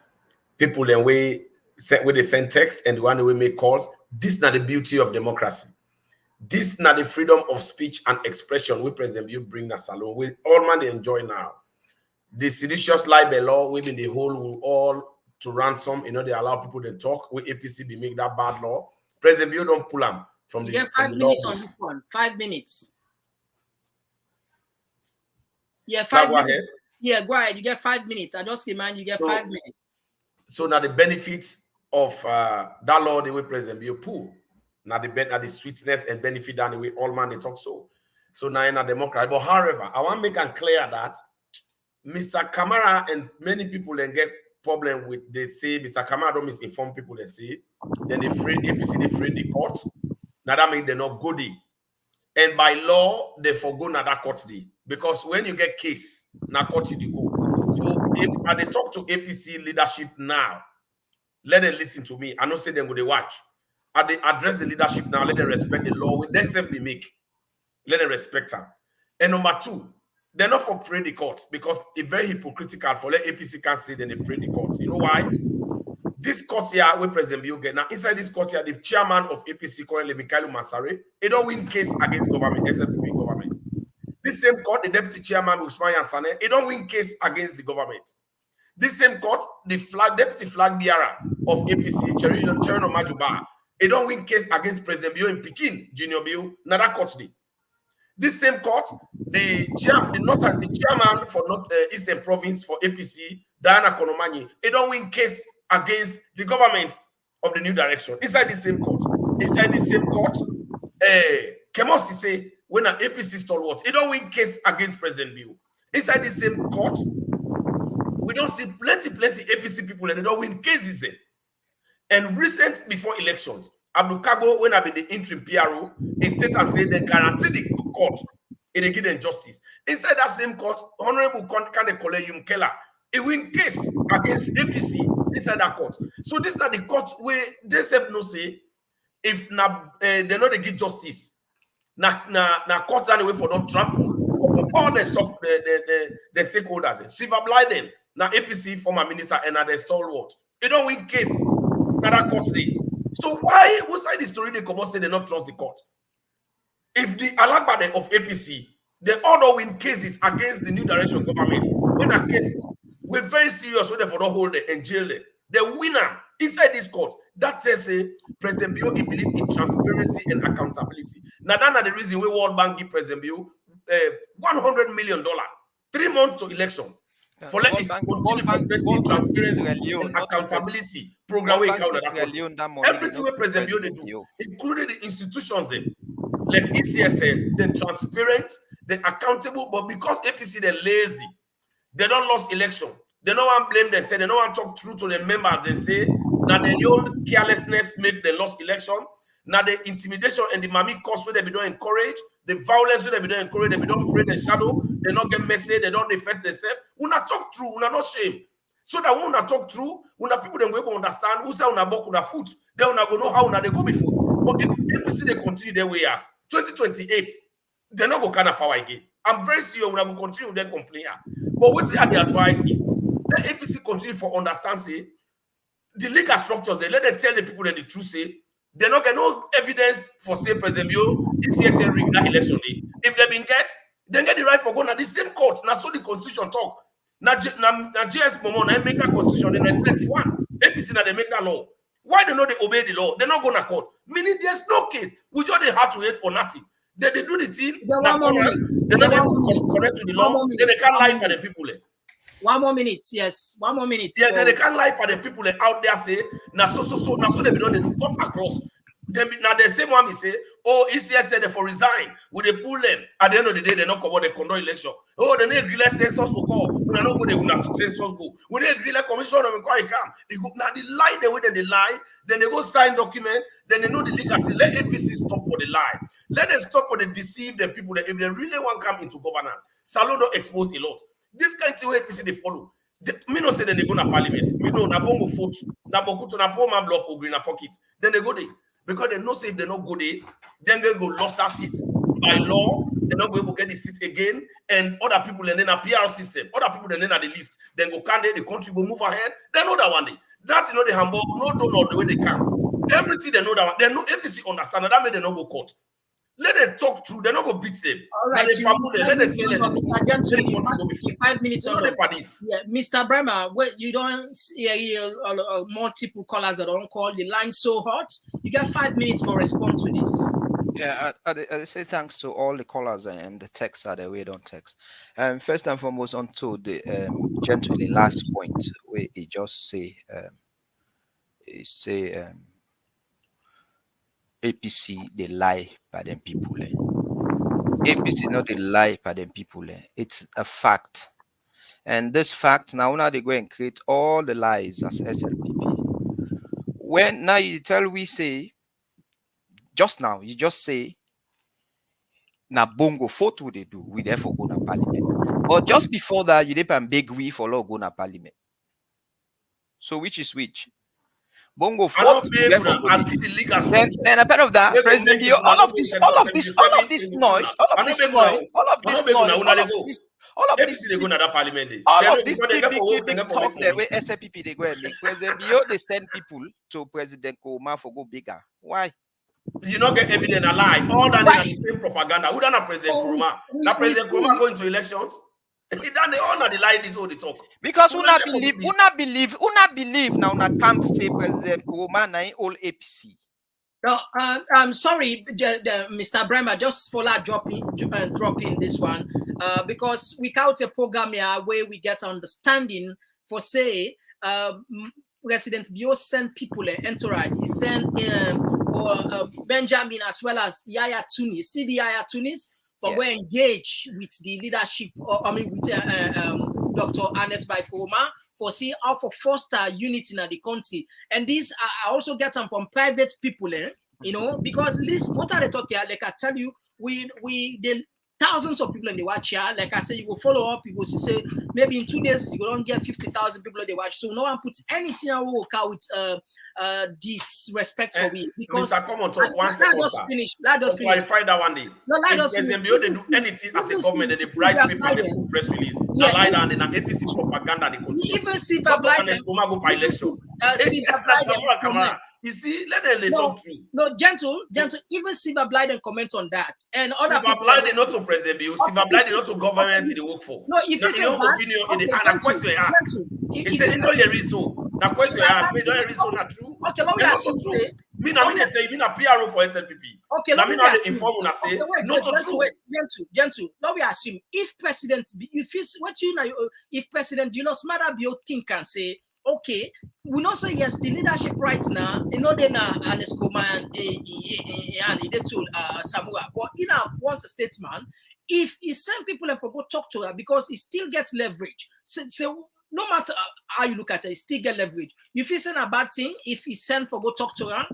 people and we send text and the one we make calls. This is not the beauty of democracy. This is not the freedom of speech and expression we President you bring us along. We all man enjoy now. The seditious libel law within the whole will all to ransom. You know they allow people to talk. We APC be make that bad law. President you don't pull them. From you the, get 5 minutes on this one. 5 minutes. Yeah, 5 minutes. Ahead. Yeah, go ahead. You get 5 minutes. I just remind you get 5 minutes. So now the benefits of that law the way President you pull. Now the sweetness and benefit that the way all man they talk so. So now in a democracy. But however, I want to make it clear that Mr. Kamara and many people then get problem with they say Mr. Kamara don't misinform people they say. Then they free APC they free the court. Now that means they're not goody. And by law, they forgo that court day. Because when you get case, now court you go. So if they talk to APC leadership now, let them listen to me. I don't say them go they watch. They address the leadership now, let them respect the law. They simply make. Let them respect her. And number 2, they're not for pray the court because it's very hypocritical for let APC can't say then they pray the court. You know why? This court here, where President Bill get now, inside this court here, the chairman of APC currently, Mikhail Masare, they don't win case against government, except the government. This same court, the deputy chairman, Usman Yansane, they don't win case against the government. This same court, the deputy flag bearer of APC, Cherino Majuba, they don't win case against President Bill in Pekin, Junior Bill, another court day. This same court, the chairman for Eastern Province for APC, Diana Konomani, they don't win case against the government of the new direction. Inside the same court, Kemosi say when an APC stalwart, they don't win case against President Bill. Inside the same court, we don't see plenty APC people and they don't win cases there. And recent before elections, Abdul Kabo, when I've been the interim PRO, he state and say they guarantee the court and they give them justice. Inside that same court, Honorable Kane Kole Keller, he win case against APC inside that court. So this is not the court where they say no say if they know they give justice. Na court anyway for them trample all the stock the stakeholders. Silver Blyden, now APC former minister and the stalwart. They don't win case na that court day. So why who side the story they come out say they not trust the court? If the Alagbade of APC they all don't win cases against the new direction government, when a case, we're very serious with them for not hold it and jail them. The winner inside this court, that says President Bio he believe in transparency and accountability. Now that's the reason we World Bank give President Bio $100 million, 3 months to election. For let us continue transparency and accountability program. Everything we President Bio they do, including the institutions like ECSN, they're transparent, they're accountable, but because APC they're lazy, they don't lose election. They don't want to blame them. Say they don't want to talk through to the members. They say that their own carelessness made the lost election. Now the intimidation and the mammy cause where they be don't encourage, the violence where they be don't encourage, they be don't afraid the shadow, they don't get messy, they don't defend themselves. We not talk through, we not shame. So that we not talk through, we not people them will understand who say we not book with foot. They will not go know how they go before. But if APC they continue their way 2028, they're not going to kind of power again. I'm very sure we will continue their complaint. But what are the advice is? Let APC continue for understand say the legal structures. They let them tell the people that the truth say they're not getting no evidence for say President Bio ECSN rig that election day. If they been get, then get the right for going to the same court. Now so the constitution talk. Now JS Momo now make that constitution in 1991. APC now they make that law. Why they know they obey the law? They're not going to court. Meaning there's no case. We just they have to wait for nothing. They do the thing. They don't correct to the law. Then they can't lie for the people. 1 more minute, yes. 1 more minute. Yeah, then they can't lie for the people out there say, now so they be done, they do cut across. Now the same one we say, oh, ECS said they for resign. Would they pull them? At the end of the day, they not cover the conduct election. Oh, they need real census will call. When I don't go, they will have to census go. When they real commission of inquiry come, now they lie the way they lie, then they go sign document, then they know the legal thing. Let APC stop for the lie. Let them stop for the deceive them people that if they really want to come into governance, Salon don't expose a lot. This kind of APC they follow. Me no say then they go to parliament. Me know na bongo vote, na bokuto na poor man bluff or green a pocket. Then they go there. Because they know say if they not go there, then they go lost that seat. By law, they're not going to get the seat again. And other people and then a PR system, other people and then at the list, then go candidate, the country will move ahead. They know that one day. That's the Hamburg, no don't know the way they can. Everything they know that one. They know APC understand that means they not go court. Let them talk through. They're not going to beat them. All right. Let them tell them. Mr. Gentry, 5 minutes on. Yeah, Mr. Bremer, you don't hear multiple callers that don't call the line so hot. You get 5 minutes for response to this. Yeah, I say thanks to all the callers and the texts that we don't text. First and foremost, on to the gently last point where he just say APC they lie by them people. APC not they lie by them people. It's a fact, and this fact now they go and create all the lies as SLPP. When now you tell we say just now you just say na bongo photo they do we therefore go na parliament, but just before that you dip and beg we for law go na parliament. So which is which? Bongo fought. Then a part of that, President Bio, all of this noise, all of this big talk there where SLPP they go and make President Bio they send people to President Komon for go bigger. Why? You not get evidence a lie. All that is the same propaganda. Who done a President Komon? Now President Komon going to elections. He done the honor the lie this all the talk. Because who not believe now na camp say President Komon na all APC. No, I'm sorry, Mr. Bremer, just for that dropping this one, because without a program here where we get understanding for say President Bio send people entourage, he sent Benjamin as well as Yaya Tunis, see the Yaya Tunis. But we're engaged with the leadership, with Dr. Ernest Bai Koroma for see how for foster unity in the country. And these I also get them from private people, because this what are they talking here? Like I tell you, the thousands of people in the watch here. Like I said, you will follow up. You will say maybe in 2 days you will don't get 50,000 people in the watch. So no one puts anything I will work out with disrespect for me. Because Mr. Komon-Tok, let us clarify that one day. No, let us finish. They do anything as a government and they bribe people and they put press release. They lie down in an APC propaganda. They continue. Even Silver Blind. Go by election. Silver Blind. He You see, let them talk true. No, gentle. Even Silver Blyden comment on that, and other Silver people. Blyden not to President Bill. Silver Blyden not to government. They work for. No, if you say your that, opinion, okay, the question I ask. He says no, you so. Now question I ask. Don't you so not true? Okay, let me ask you. Say, me na me they tell you, me na PRO for SLPP. Okay, let me ask you. Inform una say not true. Gentle. Let me assume if President, if President Julius Maada Bio think and say, okay, we not say yes, the leadership right now, you know, then Aneskoma and they told Samura, but in once a statement, if he send people and for go talk to her because he still gets leverage. So no matter how you look at it, he still get leverage. If he send a bad thing, if he send for go talk to her.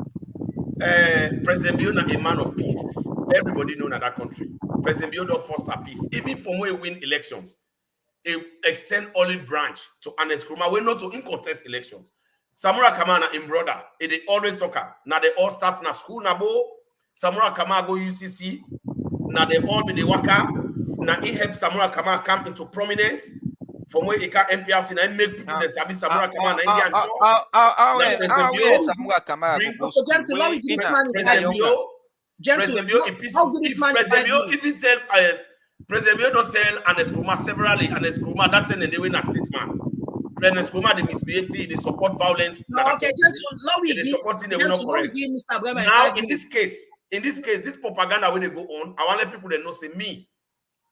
President Bio a man of peace. Everybody know in that country. President Bio don't foster peace. Even from where we win elections, he extend olive branch to Anet Nkrumah. We not to in-contest elections. Samura Kamana in brother, they always talk. Now they all start na school na bo. Samura Kamana go UCC. Now they all be the waka. Now he help Samura Kamana come into prominence. From where he can MPRC and make people that sabi Samura Kamana Indian Samura Kamana go school. President Bio even tell President Bio don't tell Anet Nkrumah severally. Anet Nkrumah that thing they win a statement. Anet Nkrumah they misbehave, they support violence. No, okay, they supporting they will not correct. Now in this case, this propaganda when they go on, I want to let people that know say me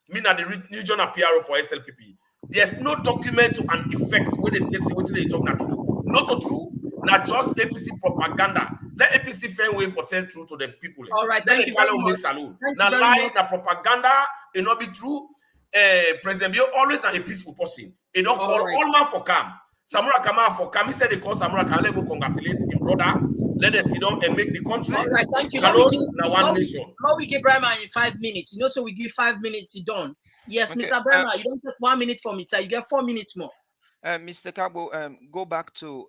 na the regional PRO for SLPP. There's no document to an effect when the state say what they talk not true. Not true, not just APC propaganda. Let APC fair way for tell truth to the people. All right, thank you very much. Now lie, na propaganda, it not be true. President Bio always a peaceful person. He don't call all man for calm. Samura Kamana for calm. He said they call Samura Kamana. Let go congratulate him brother. Let us sit down and make the country. All right, thank you. One nation. Now we give Brahma in 5 minutes. You know, so we give 5 minutes. You done. Yes, okay. Mr. Brahma, you don't take 1 minute from it. You get 4 minutes more. Mr. Cabo, go back to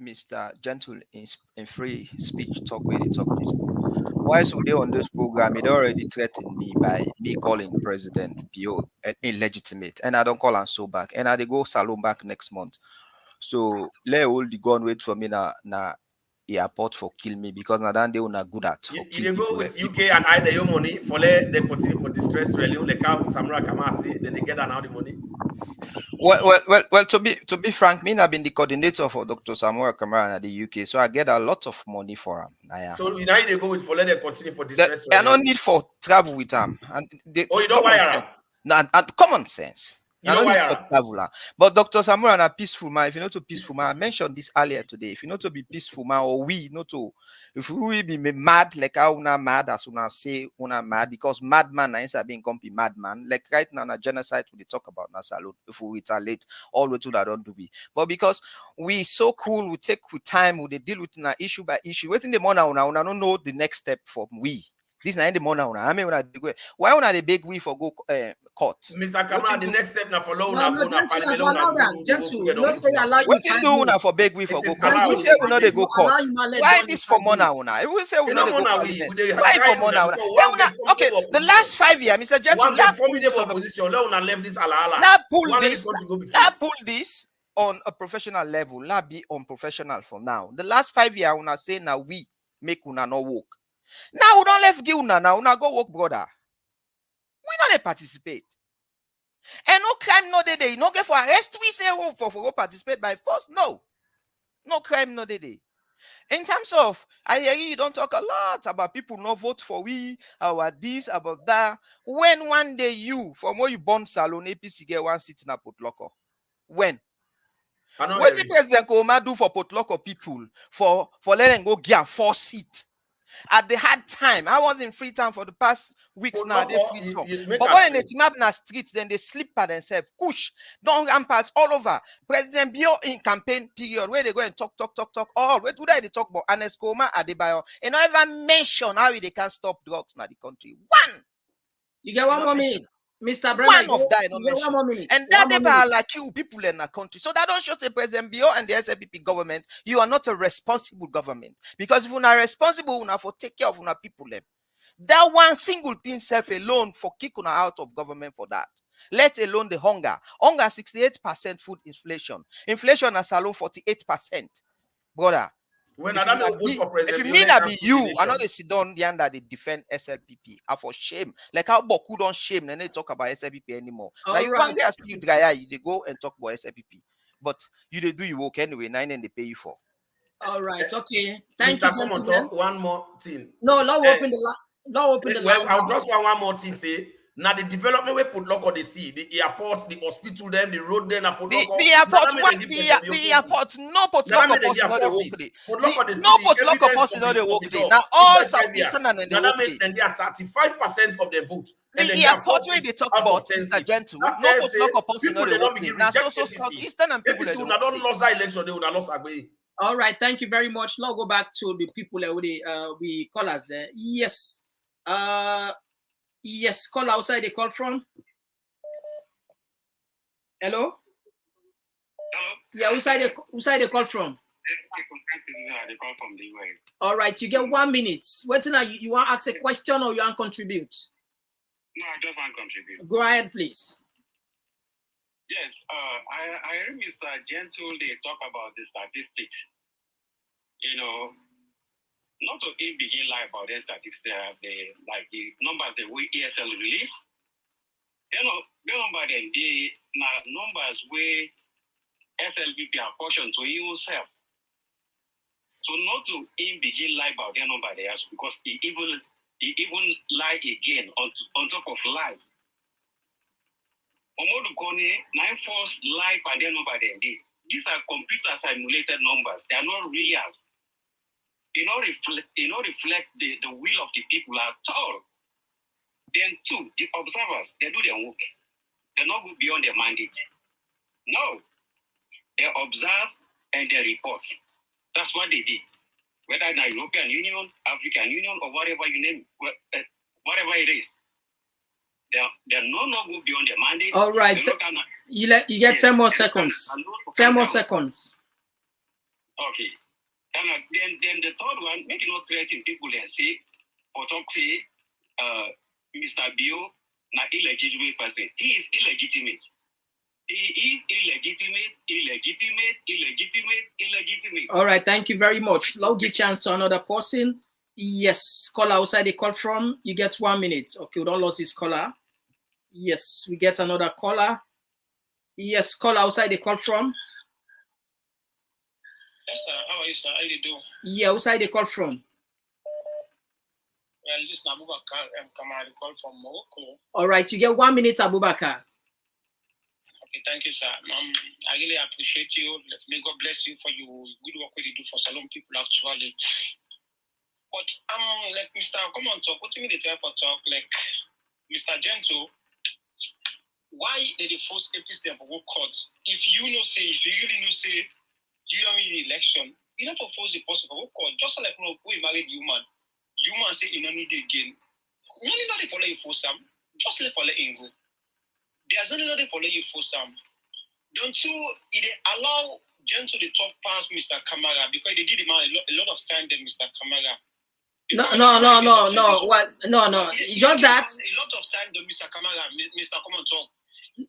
Mr. Gentle in free speech talk where they talk this. Why should they on this program? It already threatened me by me calling President Bio illegitimate, and I don't call him so back, and I they go salon back next month. So let all the gun wait for me na airport for kill me because now then they are not good at. You go with UK and either your money for let them continue for distress rally. They come Samura Kamana, then they get now the money. Well. To be frank, me have been the coordinator for Dr. Samura Kamara in the UK, so I get a lot of money for him. So now they go with for let them continue for distress rally. There no need for travel with him. And you don't wire. And common sense. But Dr. Samura a peaceful man. If you're not a peaceful man, I mentioned this earlier today. If you're not to be peaceful man, or we not to, if we be mad like how una mad as una say una mad because madman is being company madman. Like right now, na genocide we talk about na salute. If we retaliate, all we do that don't do we. But because we so cool, we take with time, we deal with na issue by issue. Within the morning, una don't know the next step from we. This is not the money. I mean, why una the big we for go court? Mr. Kamara, the next step now for law. What you do now for big we for go court? We say we not they go court. Why this for money una? We say we not they go court. Why for money? Okay, the last 5 years, Mr. Gentleman, pull this on a professional level. Not be unprofessional for now. The last 5 years, una say now we make una no work. Now we don't left give una now. Una go work, brother. We don't participate. And no crime no day. No get for arrest. We say for go participate by force. No crime no day. In terms of, I hear you don't talk a lot about people no vote for we, about this, about that. When one day you, from where you born salon, APC get one seat in a potlucker. When? What did President Komon do for potlucker people for letting go get 4 seats? At the hard time, I was in Freetown for the past weeks now. They Freetown. But when they team up in the streets, then they sleep by themselves. Kush, don't rampart all over. President Bio in campaign period where they go and talk. All where do they talk about Anet Nkrumah, Adebayo, and not even mention how they can stop drugs in the country. One. You get 1 more minute. Mr. Brandon, one of that and that they are like you people in the country. So that don't show the President Bio and the SLPP government. You are not a responsible government. Because if you are responsible enough for take care of our people, that one single thing self alone for kicking out of government for that. Let alone the hunger. Hunger 68% food inflation. Inflation as alone 48%. Brother, When If Adam you will vote for if you President mean that be you, Election. another sit down the that they defend SLPP, are for shame. Like how Boku don't shame, and they talk about SLPP anymore. Now you right. one guy you dry, they go and talk about SLPP, but you they do your work anyway. 9 and they pay you for. All right. Okay. Thank Mr. you, gentlemen. Komon-Tok, one more thing. No, now open the line. Now open the Well, line. I'll just want one more thing say. Now the development we put lock on the sea, the airports, the hospital, them, the road, then I put lock on. The airport, the airport, no put lock up us in other work day. No put lock up us in other work day. Now all Southeastern and the work day. Then they are 35% of the vote. The airport where they talk about Mr. Gentle, no put lock up us in other work day. Now so Southeastern and people who don't lose that election, they would have lost away. All right, thank you very much. Now go back to the people we call us. Yes. Yes, call outside they call from. Hello? Hello? Yeah, who side they call from? They call from the US. All right, you get 1 minute. What's now you want to ask a question or you want to contribute? No, I just want to contribute. Go ahead, please. Yes, I heard Mr. Gentle, they talk about the statistics. You know, not to begin lie about the statistics, like the numbers the way ESL release. You know, the number then the numbers where SLBP are portion to yourself. So not to begin lie about the number they ask because he even lie again on top of lie. Omodu Kone, 9 force lie by the number they did. These are computer simulated numbers. They are not real. They don't reflect the will of the people at all. Then two, the observers, they do their work. They not go beyond their mandate. No. They observe and they report. That's what they did. Whether in the European Union, African Union, or whatever you name it, whatever it is. They're not go beyond their mandate. All right. You get 10 more seconds. 10 more seconds. Okay. And then the third one, make it not creating people and say, or talk say, Mr. Bio, not illegitimate person. He is illegitimate. He is illegitimate. All right, thank you very much. Now give chance to another person. Yes, caller outside the call from. You get 1 minute. Okay, we don't lose this caller. Yes, we get another caller. Yes, caller outside the call from. Yes, sir. How are you, sir? How do you do? Yeah, outside the call from. Well, this is Abubakar Kamari call from Morocco. All right, you get 1 minute, Abubakar. Okay, thank you, sir. I really appreciate you. May God bless you for your good work you do for Salon people, actually. But like Mr. Komon-Tok, what do you mean the type of talk? Like Mr. Gentle, why did they force APC for court? If you really know, say you don't mean the election, you don't force the person for court. Just like we married human say you don't need it again. Only not they follow you for some, just let follow him go. There's only not they follow you for some. Don't you allow Gentle to talk past Mr. Kamara because they give him a lot of time than Mr. Kamara. No. What? No. Just that. A lot of time than Mr. Kamara, Mr. Komon-Tok.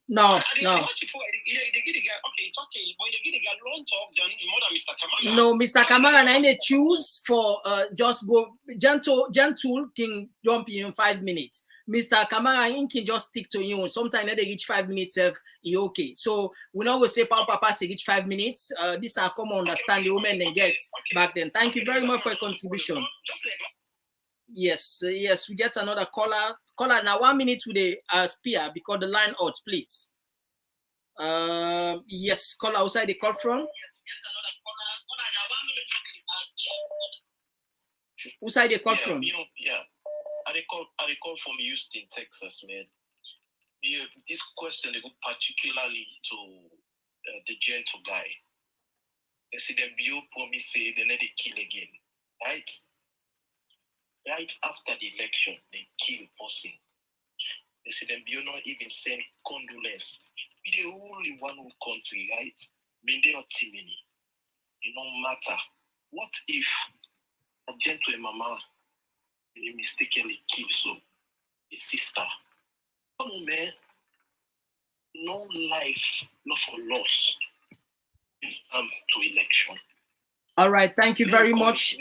No. They give the guy, okay, it's okay, but they give the guy long talk than more than Mr. Kamara. No, Mr. Kamara, now they choose for just go Gentle can jump in 5 minutes. Mr. Kamara, he can just stick to you. Sometimes they reach 5 minutes, you okay. So we not go say Papa say reach 5 minutes. This are common understand the women they get back then. Thank you very much for your contribution. Yes, we get another caller. Caller now 1 minute with the spear because the line out, please. Yes, caller outside the call from. Who side they call from? I call from Houston, Texas, man. This question they go particularly to the Gentle guy. They say the Bio promise say they let it kill again, right? Right after the election, they kill person. They say the Bio not even send condolence. We the only one who country, right? Mean they are timini. It don't matter. What if a Gentle and mama they mistakenly kill so a sister? Come on, man. No life, not for loss. To election. All right, thank you very much.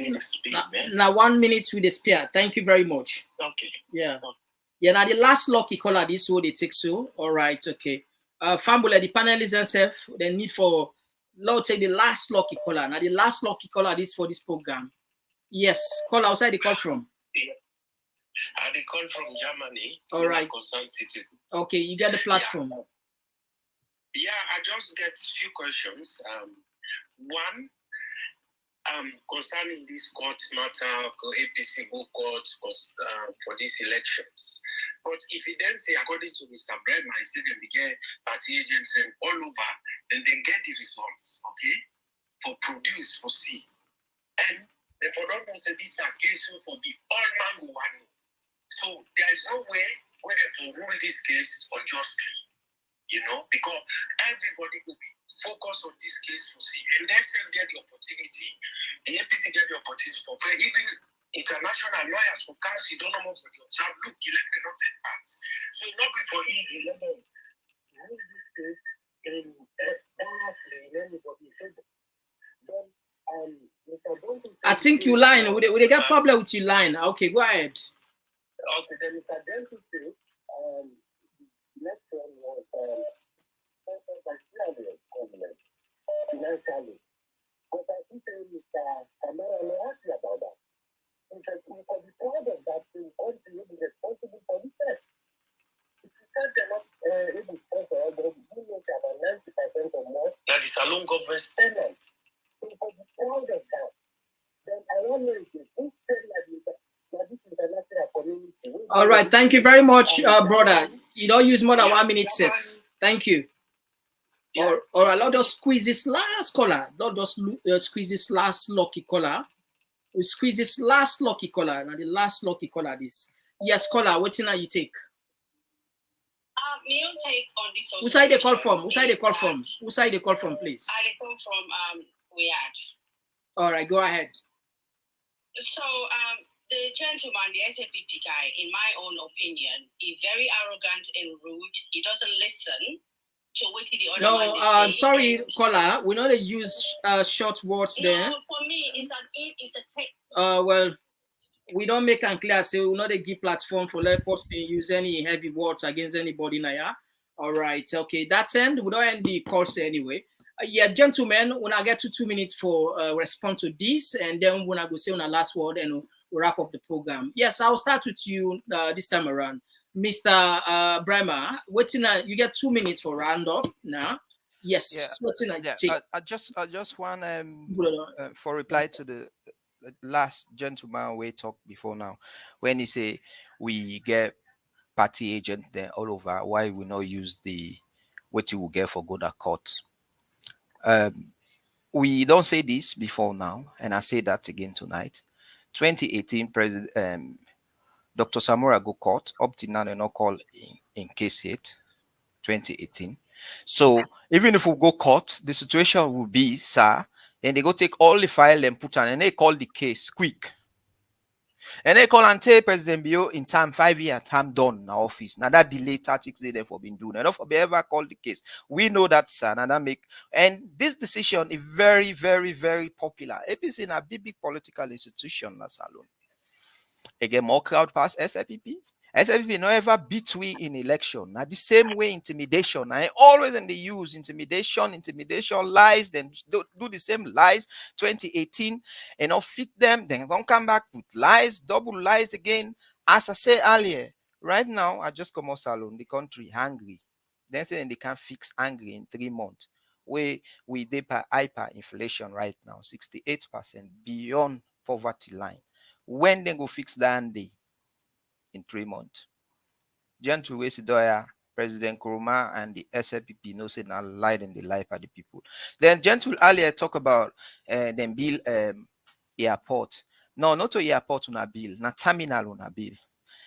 Now 1 minute with the spear. Thank you very much. Okay. Yeah. Yeah, now the last lucky caller, this what they take so. All right, okay. Fambula, the panelists themselves, they need for Lord take the last lucky caller. Now the last lucky caller this for this program. Yes, call outside the call from. Yeah. They call from Germany. All right. Concerned citizen. Okay, you get the platform. Yeah, I just get a few questions. One, concerning this court matter, APC go court for these elections. But if he then say, according to Mr. Bremer, he said they get party agents all over, and then get the results, okay, for produce, for see. And for don't say this a case for the all mango one. So there is no way where they can rule this case unjustly, you know, because everybody will be focused on this case for see. And then say get the opportunity, the APC get the opportunity for fair. Even international lawyers for council don't know more for the observe. Look, you let them not take part. So not before easy, let them rule this case in anybody's favor. Then Mr. Johnson said, I think you line. Would they get problem with you line? Okay, go ahead. Okay, then Mr. Johnson said, next one was sponsored by Syrian government financially. But I think Mr. Kamara not happy about that. He said we can be proud of that to want to be responsible for this step. If you said they're not able to sponsor, then you make about 90% or more. That is a long government spending. So we can be proud of that. Then I want to know if who said that this international community. All right, thank you very much, brother. You don't use more than 1 minute, safe. Thank you. Yeah. Or I'll just squeeze this last caller. Not just squeeze this last lucky caller. We squeeze this last lucky caller. Now the last lucky caller this. Yes, caller, what thing you take? Me take on this. Who side they call from? Who side they call from? Who side they call from, please? I come from Weird. All right, go ahead. So the gentleman, the SAPP guy, in my own opinion, is very arrogant and rude. He doesn't listen to what the other one is sorry, caller. We know they use short words there. No, for me, it's a text. Well, we don't make it clear. So we know they give platform for let us to use any heavy words against anybody now. Yeah? All right, okay. That's end. We don't end the course anyway. Yeah, gentlemen, when I get to 2 minutes for respond to this, and then when I go say on the last word, and we'll wrap up the program. Yes, I'll start with you this time around. Mr. Bremer, you get 2 minutes for round up now. Yes, yeah. I just want for reply to the last gentleman we talked before now, when he say we get party agent there all over, why we not use the what you will get for good at court? We don't say this before now, and I say that again tonight. 2018 President Dr. Samora go court up to now they not call in case 8 2018. So even if we go court, the situation will be, sir, then they go take all the file and put on, and they call the case quick. And they call and tell President Bio in time 5 year time done in our office. Now that delay tactics they for been doing. And if we ever call the case, we know that, sir. And that and this decision is very, very, very popular. APC in a big political institution, na salon. Again, more crowd pass SAPP. SAPP no ever beat we in election. Now the same way intimidation. I always in the use intimidation, lies, then do the same lies. 2018, and not fit them, then don't come back with lies, double lies again. As I said earlier, right now I just come out salon, the country hungry. Then say they can't fix angry in 3 months. We hyper inflation right now, 68% beyond poverty line. When they go fix that day? In 3 months. Gentle Wesidoya, President Kuruma, and the SLPP no say now lie in the life of the people. Then Gentle earlier talk about them bill airport. No, not to airport on a bill, not terminal on a bill.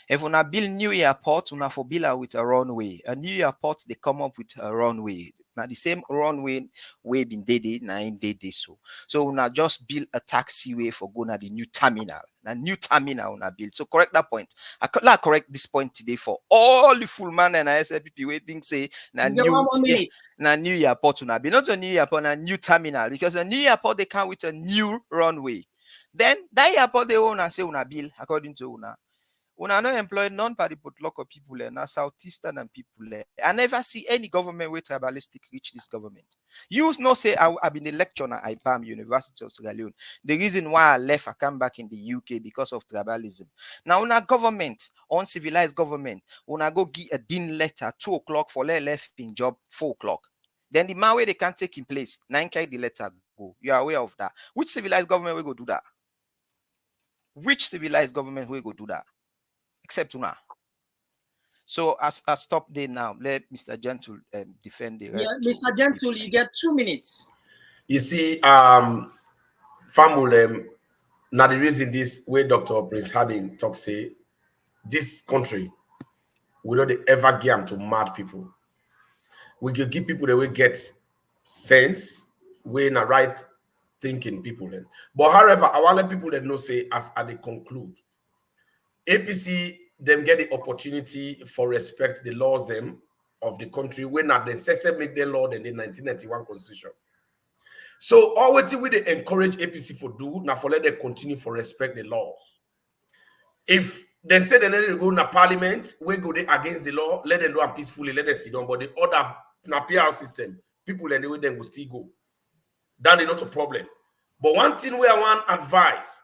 If on a bill new airport, on a for bill with a runway. A new airport they come up with a runway. Now the same runway we been did now in did so. So now just build a taxiway for going to the new terminal. Now new terminal now build. So correct that point. I could like correct this point today for all the full man and SLPP waiting say now new now new airport now be not a new airport, a new terminal, because a new airport they come with a new runway. Then that airport they own and say una bill according to una no employ non-party but local people na southeastern and people. I never see any government way tribalistic reach this government. You know say I've been a lecturer at IPAM University of Sierra Leone. The reason why I left, I come back in the UK because of tribalism. Now una government, uncivilized government, una go give a dean letter 2 o'clock for left in job 4 o'clock. Then the man where they can't take in place, 9 the letter go. You are aware of that. Which civilized government will go do that? Which civilized government will go do that? Except una. So I stop there now. Let Mr. Gentle defend the rest. Yeah, Mr. Gentle, you get 2 minutes. You see, Famulem, now the reason this way Dr. Prince Harding talks say this country we don't ever give them to mad people. We can give people the way get sense, way in the right thinking people then. But however, I want to let people that know say as they conclude. APC them get the opportunity for respect the laws them of the country when not necessarily make their law than the 1991 constitution. So always we they encourage APC for do now for let them continue for respect the laws. If they say they need to go to parliament, we go there against the law, let them do it peacefully, let them sit down. But the other PR system, people and the way them will still go. That is not a problem. But one thing we I want advice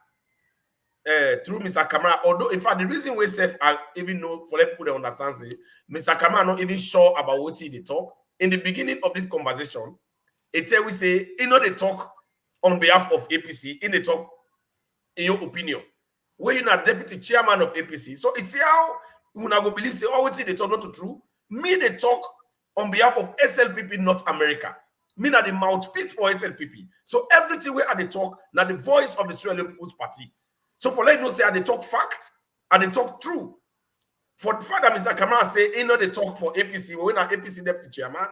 through Mr. Kamara, although in fact the reason we say I even know for let people that understand say Mr. Kamara not even sure about what he talk in the beginning of this conversation. It tell we say he know they talk on behalf of APC, in the talk in your opinion. Where you're not deputy chairman of APC, so it's how you not go believe say what they talk not true. Me they talk on behalf of SLPP North America. Me not the mouthpiece for SLPP. So everything we are they talk now the voice of the Sierra Leone People's Party. So for let you know say they talk fact and they talk true. For the fact that Mr. Kamara say he know they talk for APC, when an APC deputy chairman,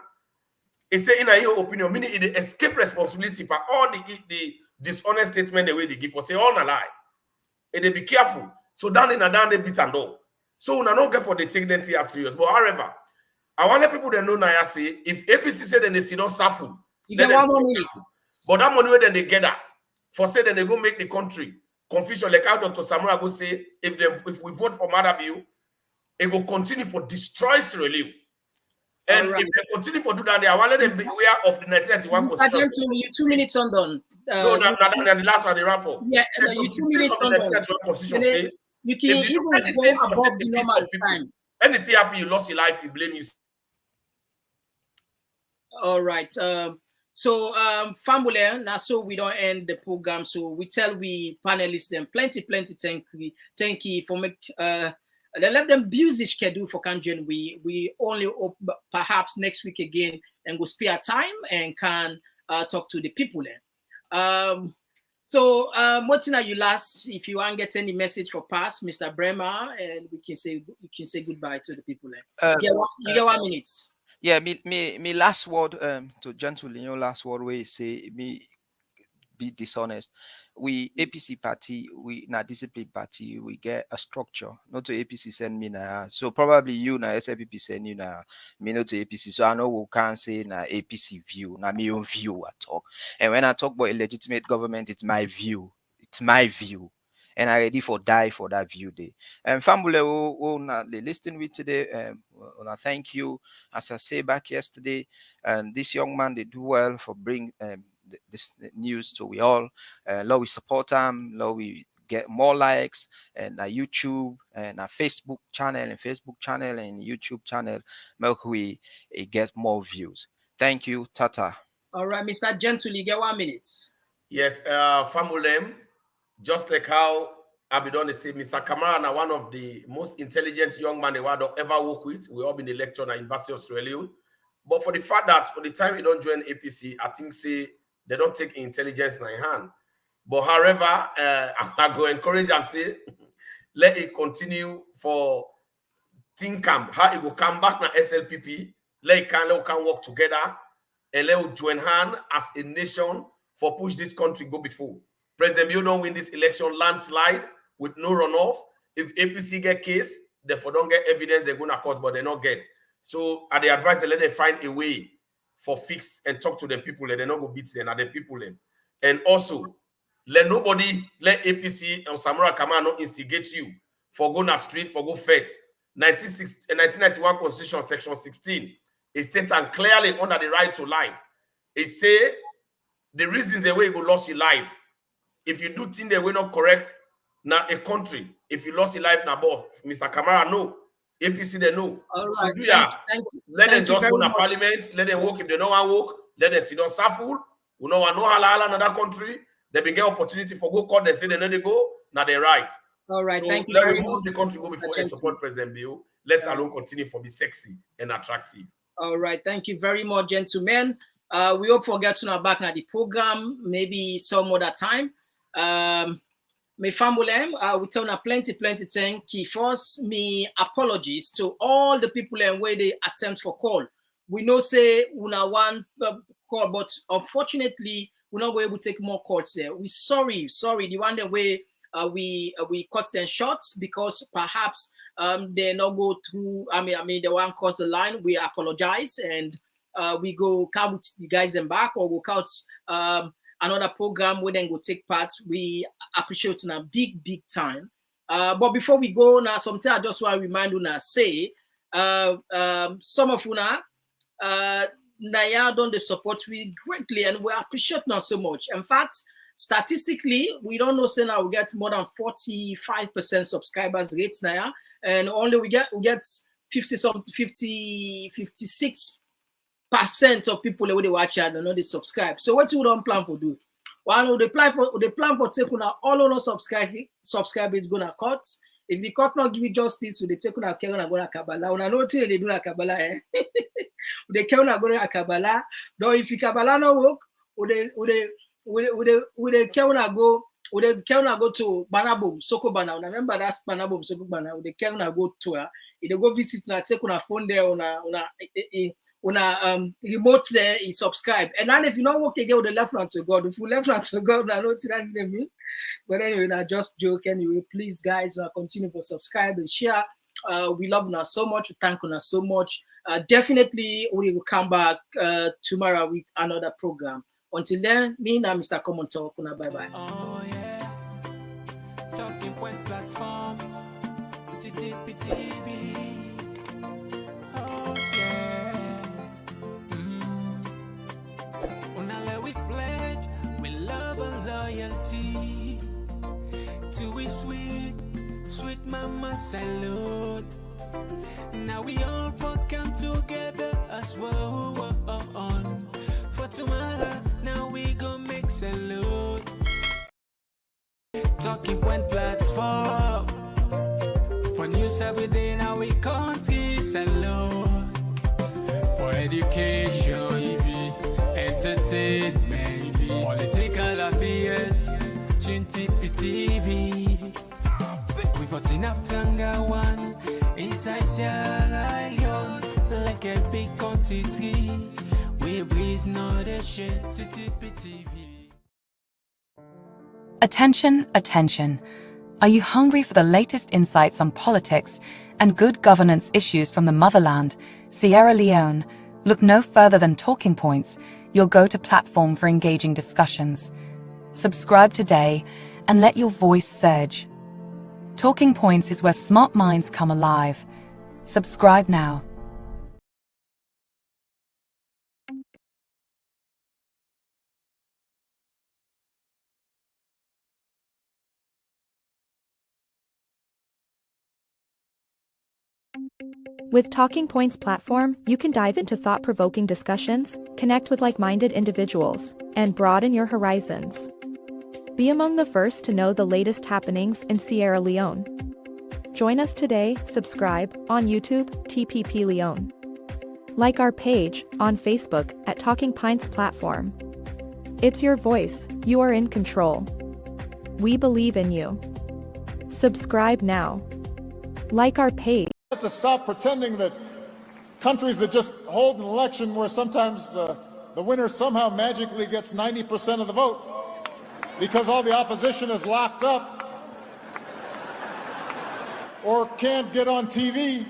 he say in your opinion, meaning he escape responsibility for all the dishonest statement the way they give for say all a lie. And they be careful. So down in a down they beat and all. So we not get for the take them as serious. But however, I want the people that know now say if APC say then they see not suffer. You get 1 more minute. But that money then they gather for say then they go make the country confusion. Like how Dr. Samura go say if we vote for Madabiu, it will continue for destroy Sierra Leone. And if they continue for do that, I want them be aware of the 1991 constitution. You 2 minutes on done. No, the last one, the wrap up. Yeah, you 2 minutes on done. Constitution you can even go above the normal time. Anything happen, you lost your life, you blame you. All right. So Famule, now so we don't end the program. So we tell we panelists them plenty thank you for make let them busy schedule for Kanjan. We only hope perhaps next week again and go spare time and can talk to the people then. So what's in you last if you want to get any message for past Mr. Bremer and you can say goodbye to the people then. You get 1 minute. Yeah, me last word to Gentle, your last word where you say me be dishonest. We APC party, we na discipline party, we get a structure. Not to APC send me now. So probably you na SLPP send you now, me not to APC. So I know we can't say na APC view, na me own view I talk. And when I talk about a legitimate government, it's my view. It's my view. And I ready for die for that view day. And Famule, they listening with today. I thank you. As I say back yesterday, and this young man they do well for bring this news to we all. Lord, we support them. Lord, we get more likes and our YouTube and our Facebook channel and YouTube channel. Make we get more views. Thank you, Tata. All right, Mr. Gentle, you get 1 minute. Yes, Famulem. Just like how Abidon say, Mr. Kamara now one of the most intelligent young men the world ever work with. We all been the lecturer at University of Sierra Leone. But for the fact that for the time we don't join APC, I think say they don't take intelligence in hand. But however, I go encourage them say, let it continue for think how it will come back now SLPP. Let it can work together and let's join hand as a nation for push this country go before. President Bio don't win this election landslide with no runoff. If APC get case, therefore don't get evidence, they're going to court, but they not get. So at the advice, they let them find a way for fix and talk to them people, and they not go beat them and the people them. And also, let APC and Samura Kamara not instigate you for go na street, for go fight. 1991 Constitution, Section 16, it states and clearly under the right to life. It say the reasons the way you go lost your life. If you do things the way not correct, now a country, if you lost your life now, Mr. Kamara, no. APC, they know. All right. So do ya. Let them just go to parliament, let them work. If they don't want to work, let them sit on Saful. We don't want no halal in another country. They been get opportunity for go court, they say they know they go, now they're right. All right, so thank you. Let very me move much, the country go before they support President Bio. Let's alone continue for be sexy and attractive. All right, thank you very much, gentlemen. We hope for getting our back now the program, maybe some other time. My family, we tell you plenty thank you. First, me apologies to all the people and where they attempt for call. We know say una one call, but unfortunately, we're not able to take more calls there. We sorry. The one that way we cut them short because perhaps they not go through. I mean, the one cross the line. We apologize and we go count the guys them back or go count another program where then go take part. We appreciate in a big time. But before we go now, something I just want to remind you now, say some of you now Naya don't they support we greatly and we appreciate now so much. In fact, statistically, we don't know say now we get more than 45% subscribers rate now, and only we get 56% of people that they watch and don't know they subscribe. So what you don't plan for do? One they plan for taking out all of us subscribers gonna cut. If the court not give you justice, they take on a Kevin go to Kabbalah. Una know they do a Kabbalah, eh? They can't go to Kabbalah. Though if you Kabbalah no work, would they can't go to Banabum, Soko Bana. Remember that's Banabum, Soko Bana. They can't go to her. If they go visit and take on a phone there on a remote there, he subscribe. And then if you not work again with the left hand to God, if you left hand to God, I know what that mean. But anyway, I just joke anyway. Please, guys, continue to subscribe and share. We love you so much. We thank you so much. Definitely, we will come back tomorrow with another program. Until then, me and Mr. Komon-Tok. Bye bye. Oh yeah, Talking Point platform, TTPTV. Oh yeah, Unale we pledge with love and loyalty to we sweet mama salute. Now we all come together as well on. For tomorrow, now we gon' make salute. Talking Point platform for news every day. Now we country salute. For education, entertainment, political affairs, TV. We putting up Tanga one inside Sierra Leone like a big quantity. We breeze not a shit. TV. Attention. Are you hungry for the latest insights on politics and good governance issues from the motherland, Sierra Leone? Look no further than Talking Points, your go-to platform for engaging discussions. Subscribe today and let your voice surge. Talking Points is where smart minds come alive. Subscribe now. With Talking Points platform, you can dive into thought-provoking discussions, connect with like-minded individuals, and broaden your horizons. Be among the first to know the latest happenings in Sierra Leone. Join us today, subscribe, on YouTube, TPP Leone. Like our page, on Facebook, at Talking Points platform. It's your voice, you are in control. We believe in you. Subscribe now. Like our page. To stop pretending that countries that just hold an election where sometimes the the winner somehow magically gets 90% of the vote because all the opposition is locked up or can't get on TV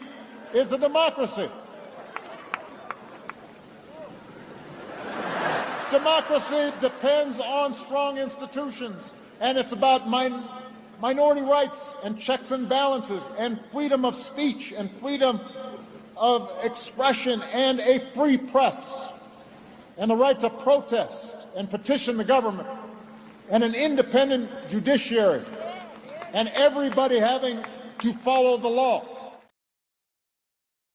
is a democracy. Democracy depends on strong institutions, and it's about minority rights and checks and balances and freedom of speech and freedom of expression and a free press and the right to protest and petition the government and an independent judiciary and everybody having to follow the law.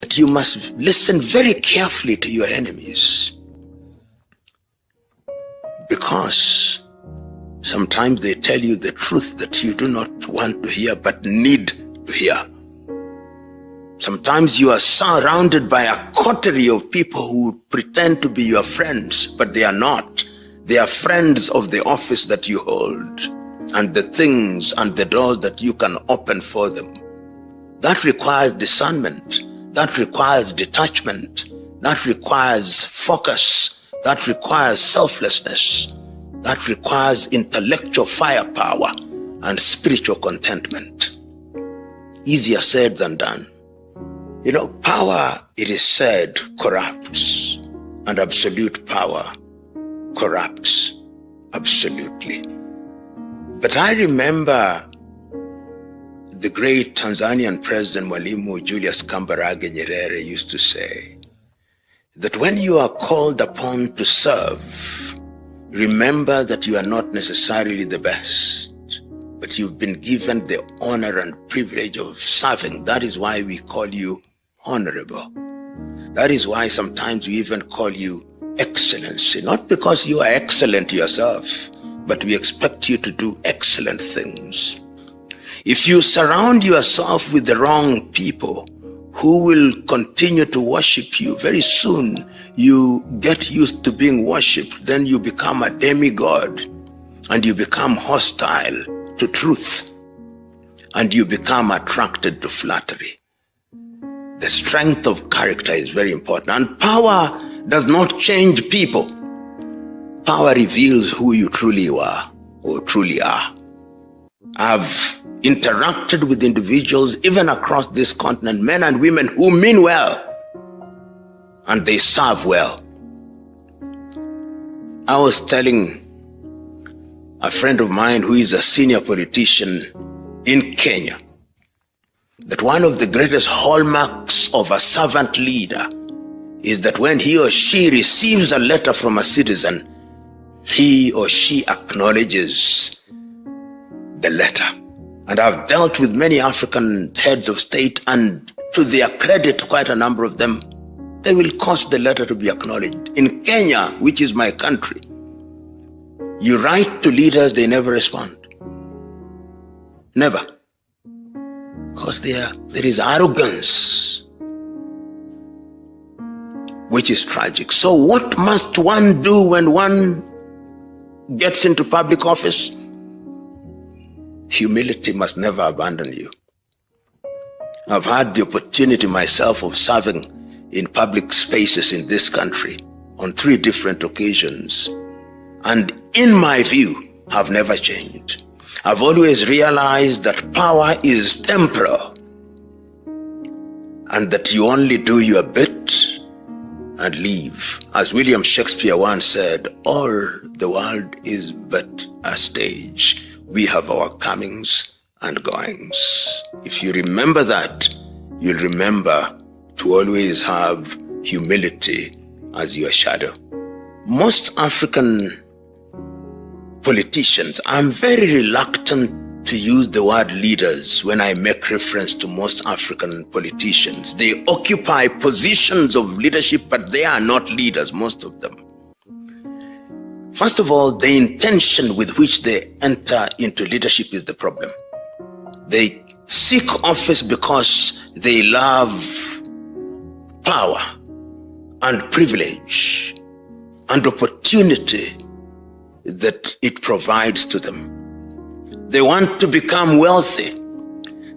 But you must listen very carefully to your enemies, because sometimes they tell you the truth that you do not want to hear but need to hear. Sometimes you are surrounded by a coterie of people who pretend to be your friends, but they are not. They are friends of the office that you hold and the things and the doors that you can open for them. That requires discernment. That requires detachment. That requires focus. That requires selflessness. That requires intellectual firepower and spiritual contentment. Easier said than done. You know, power, it is said, corrupts, and absolute power corrupts absolutely. But I remember the great Tanzanian President Mwalimu Julius Kambarage Nyerere used to say that when you are called upon to serve, remember that you are not necessarily the best, but you've been given the honor and privilege of serving. That is why we call you honorable. That is why sometimes we even call you excellency, not because you are excellent yourself, but we expect you to do excellent things. If you surround yourself with the wrong people who will continue to worship you, very soon you get used to being worshipped, then you become a demigod and you become hostile to truth and you become attracted to flattery. The strength of character is very important, and power does not change people. Power reveals who you truly are or truly are. I've interacted with individuals even across this continent, men and women who mean well and they serve well. I was telling a friend of mine who is a senior politician in Kenya that one of the greatest hallmarks of a servant leader is that when he or she receives a letter from a citizen, he or she acknowledges the letter. And I've dealt with many African heads of state, and to their credit, quite a number of them, they will cause the letter to be acknowledged. In Kenya, which is my country, you write to leaders, they never respond. Never. Because there is arrogance, which is tragic. So what must one do when one gets into public office? Humility must never abandon you. I've had the opportunity myself of serving in public spaces in this country on 3 different occasions. And in my view, have never changed. I've always realized that power is temporal and that you only do your bit and leave. As William Shakespeare once said, all the world is but a stage. We have our comings and goings. If you remember that, you'll remember to always have humility as your shadow. Most African politicians, I'm very reluctant to use the word leaders when I make reference to most African politicians. They occupy positions of leadership, but they are not leaders, most of them. First of all, the intention with which they enter into leadership is the problem. They seek office because they love power and privilege and opportunity that it provides to them. They want to become wealthy.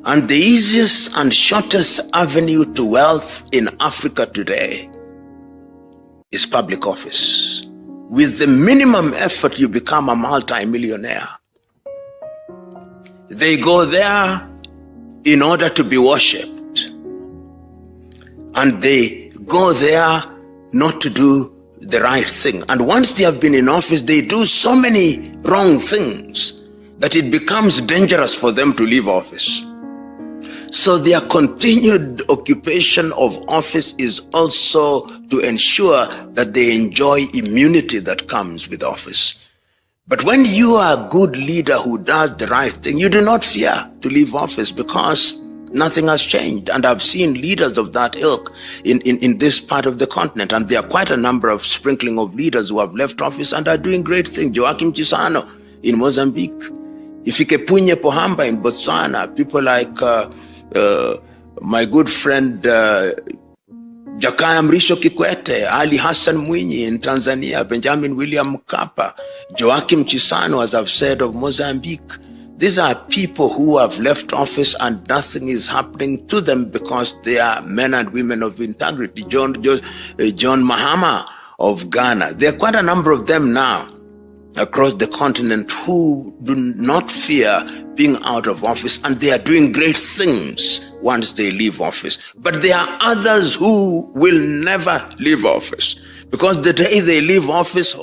And the easiest and shortest avenue to wealth in Africa today is public office. With the minimum effort, you become a multi-millionaire. They go there in order to be worshipped. And they go there not to do the right thing. And once they have been in office, they do so many wrong things that it becomes dangerous for them to leave office. So their continued occupation of office is also to ensure that they enjoy immunity that comes with office. But when you are a good leader who does the right thing, you do not fear to leave office because nothing has changed. And I've seen leaders of that ilk in this part of the continent. And there are quite a number of sprinkling of leaders who have left office and are doing great things. Joaquim Chissano in Mozambique. Ifikepunye Pohamba in Botswana. People like my good friend Jakaya Mrisho Kikwete, Ali Hassan Mwinyi in Tanzania, Benjamin William Mkapa, Joaquim Chissano, as I've said, of Mozambique. These are people who have left office and nothing is happening to them because they are men and women of integrity. John Mahama of Ghana. There are quite a number of them now across the continent who do not fear being out of office, and they are doing great things once they leave office. But there are others who will never leave office because the day they leave office,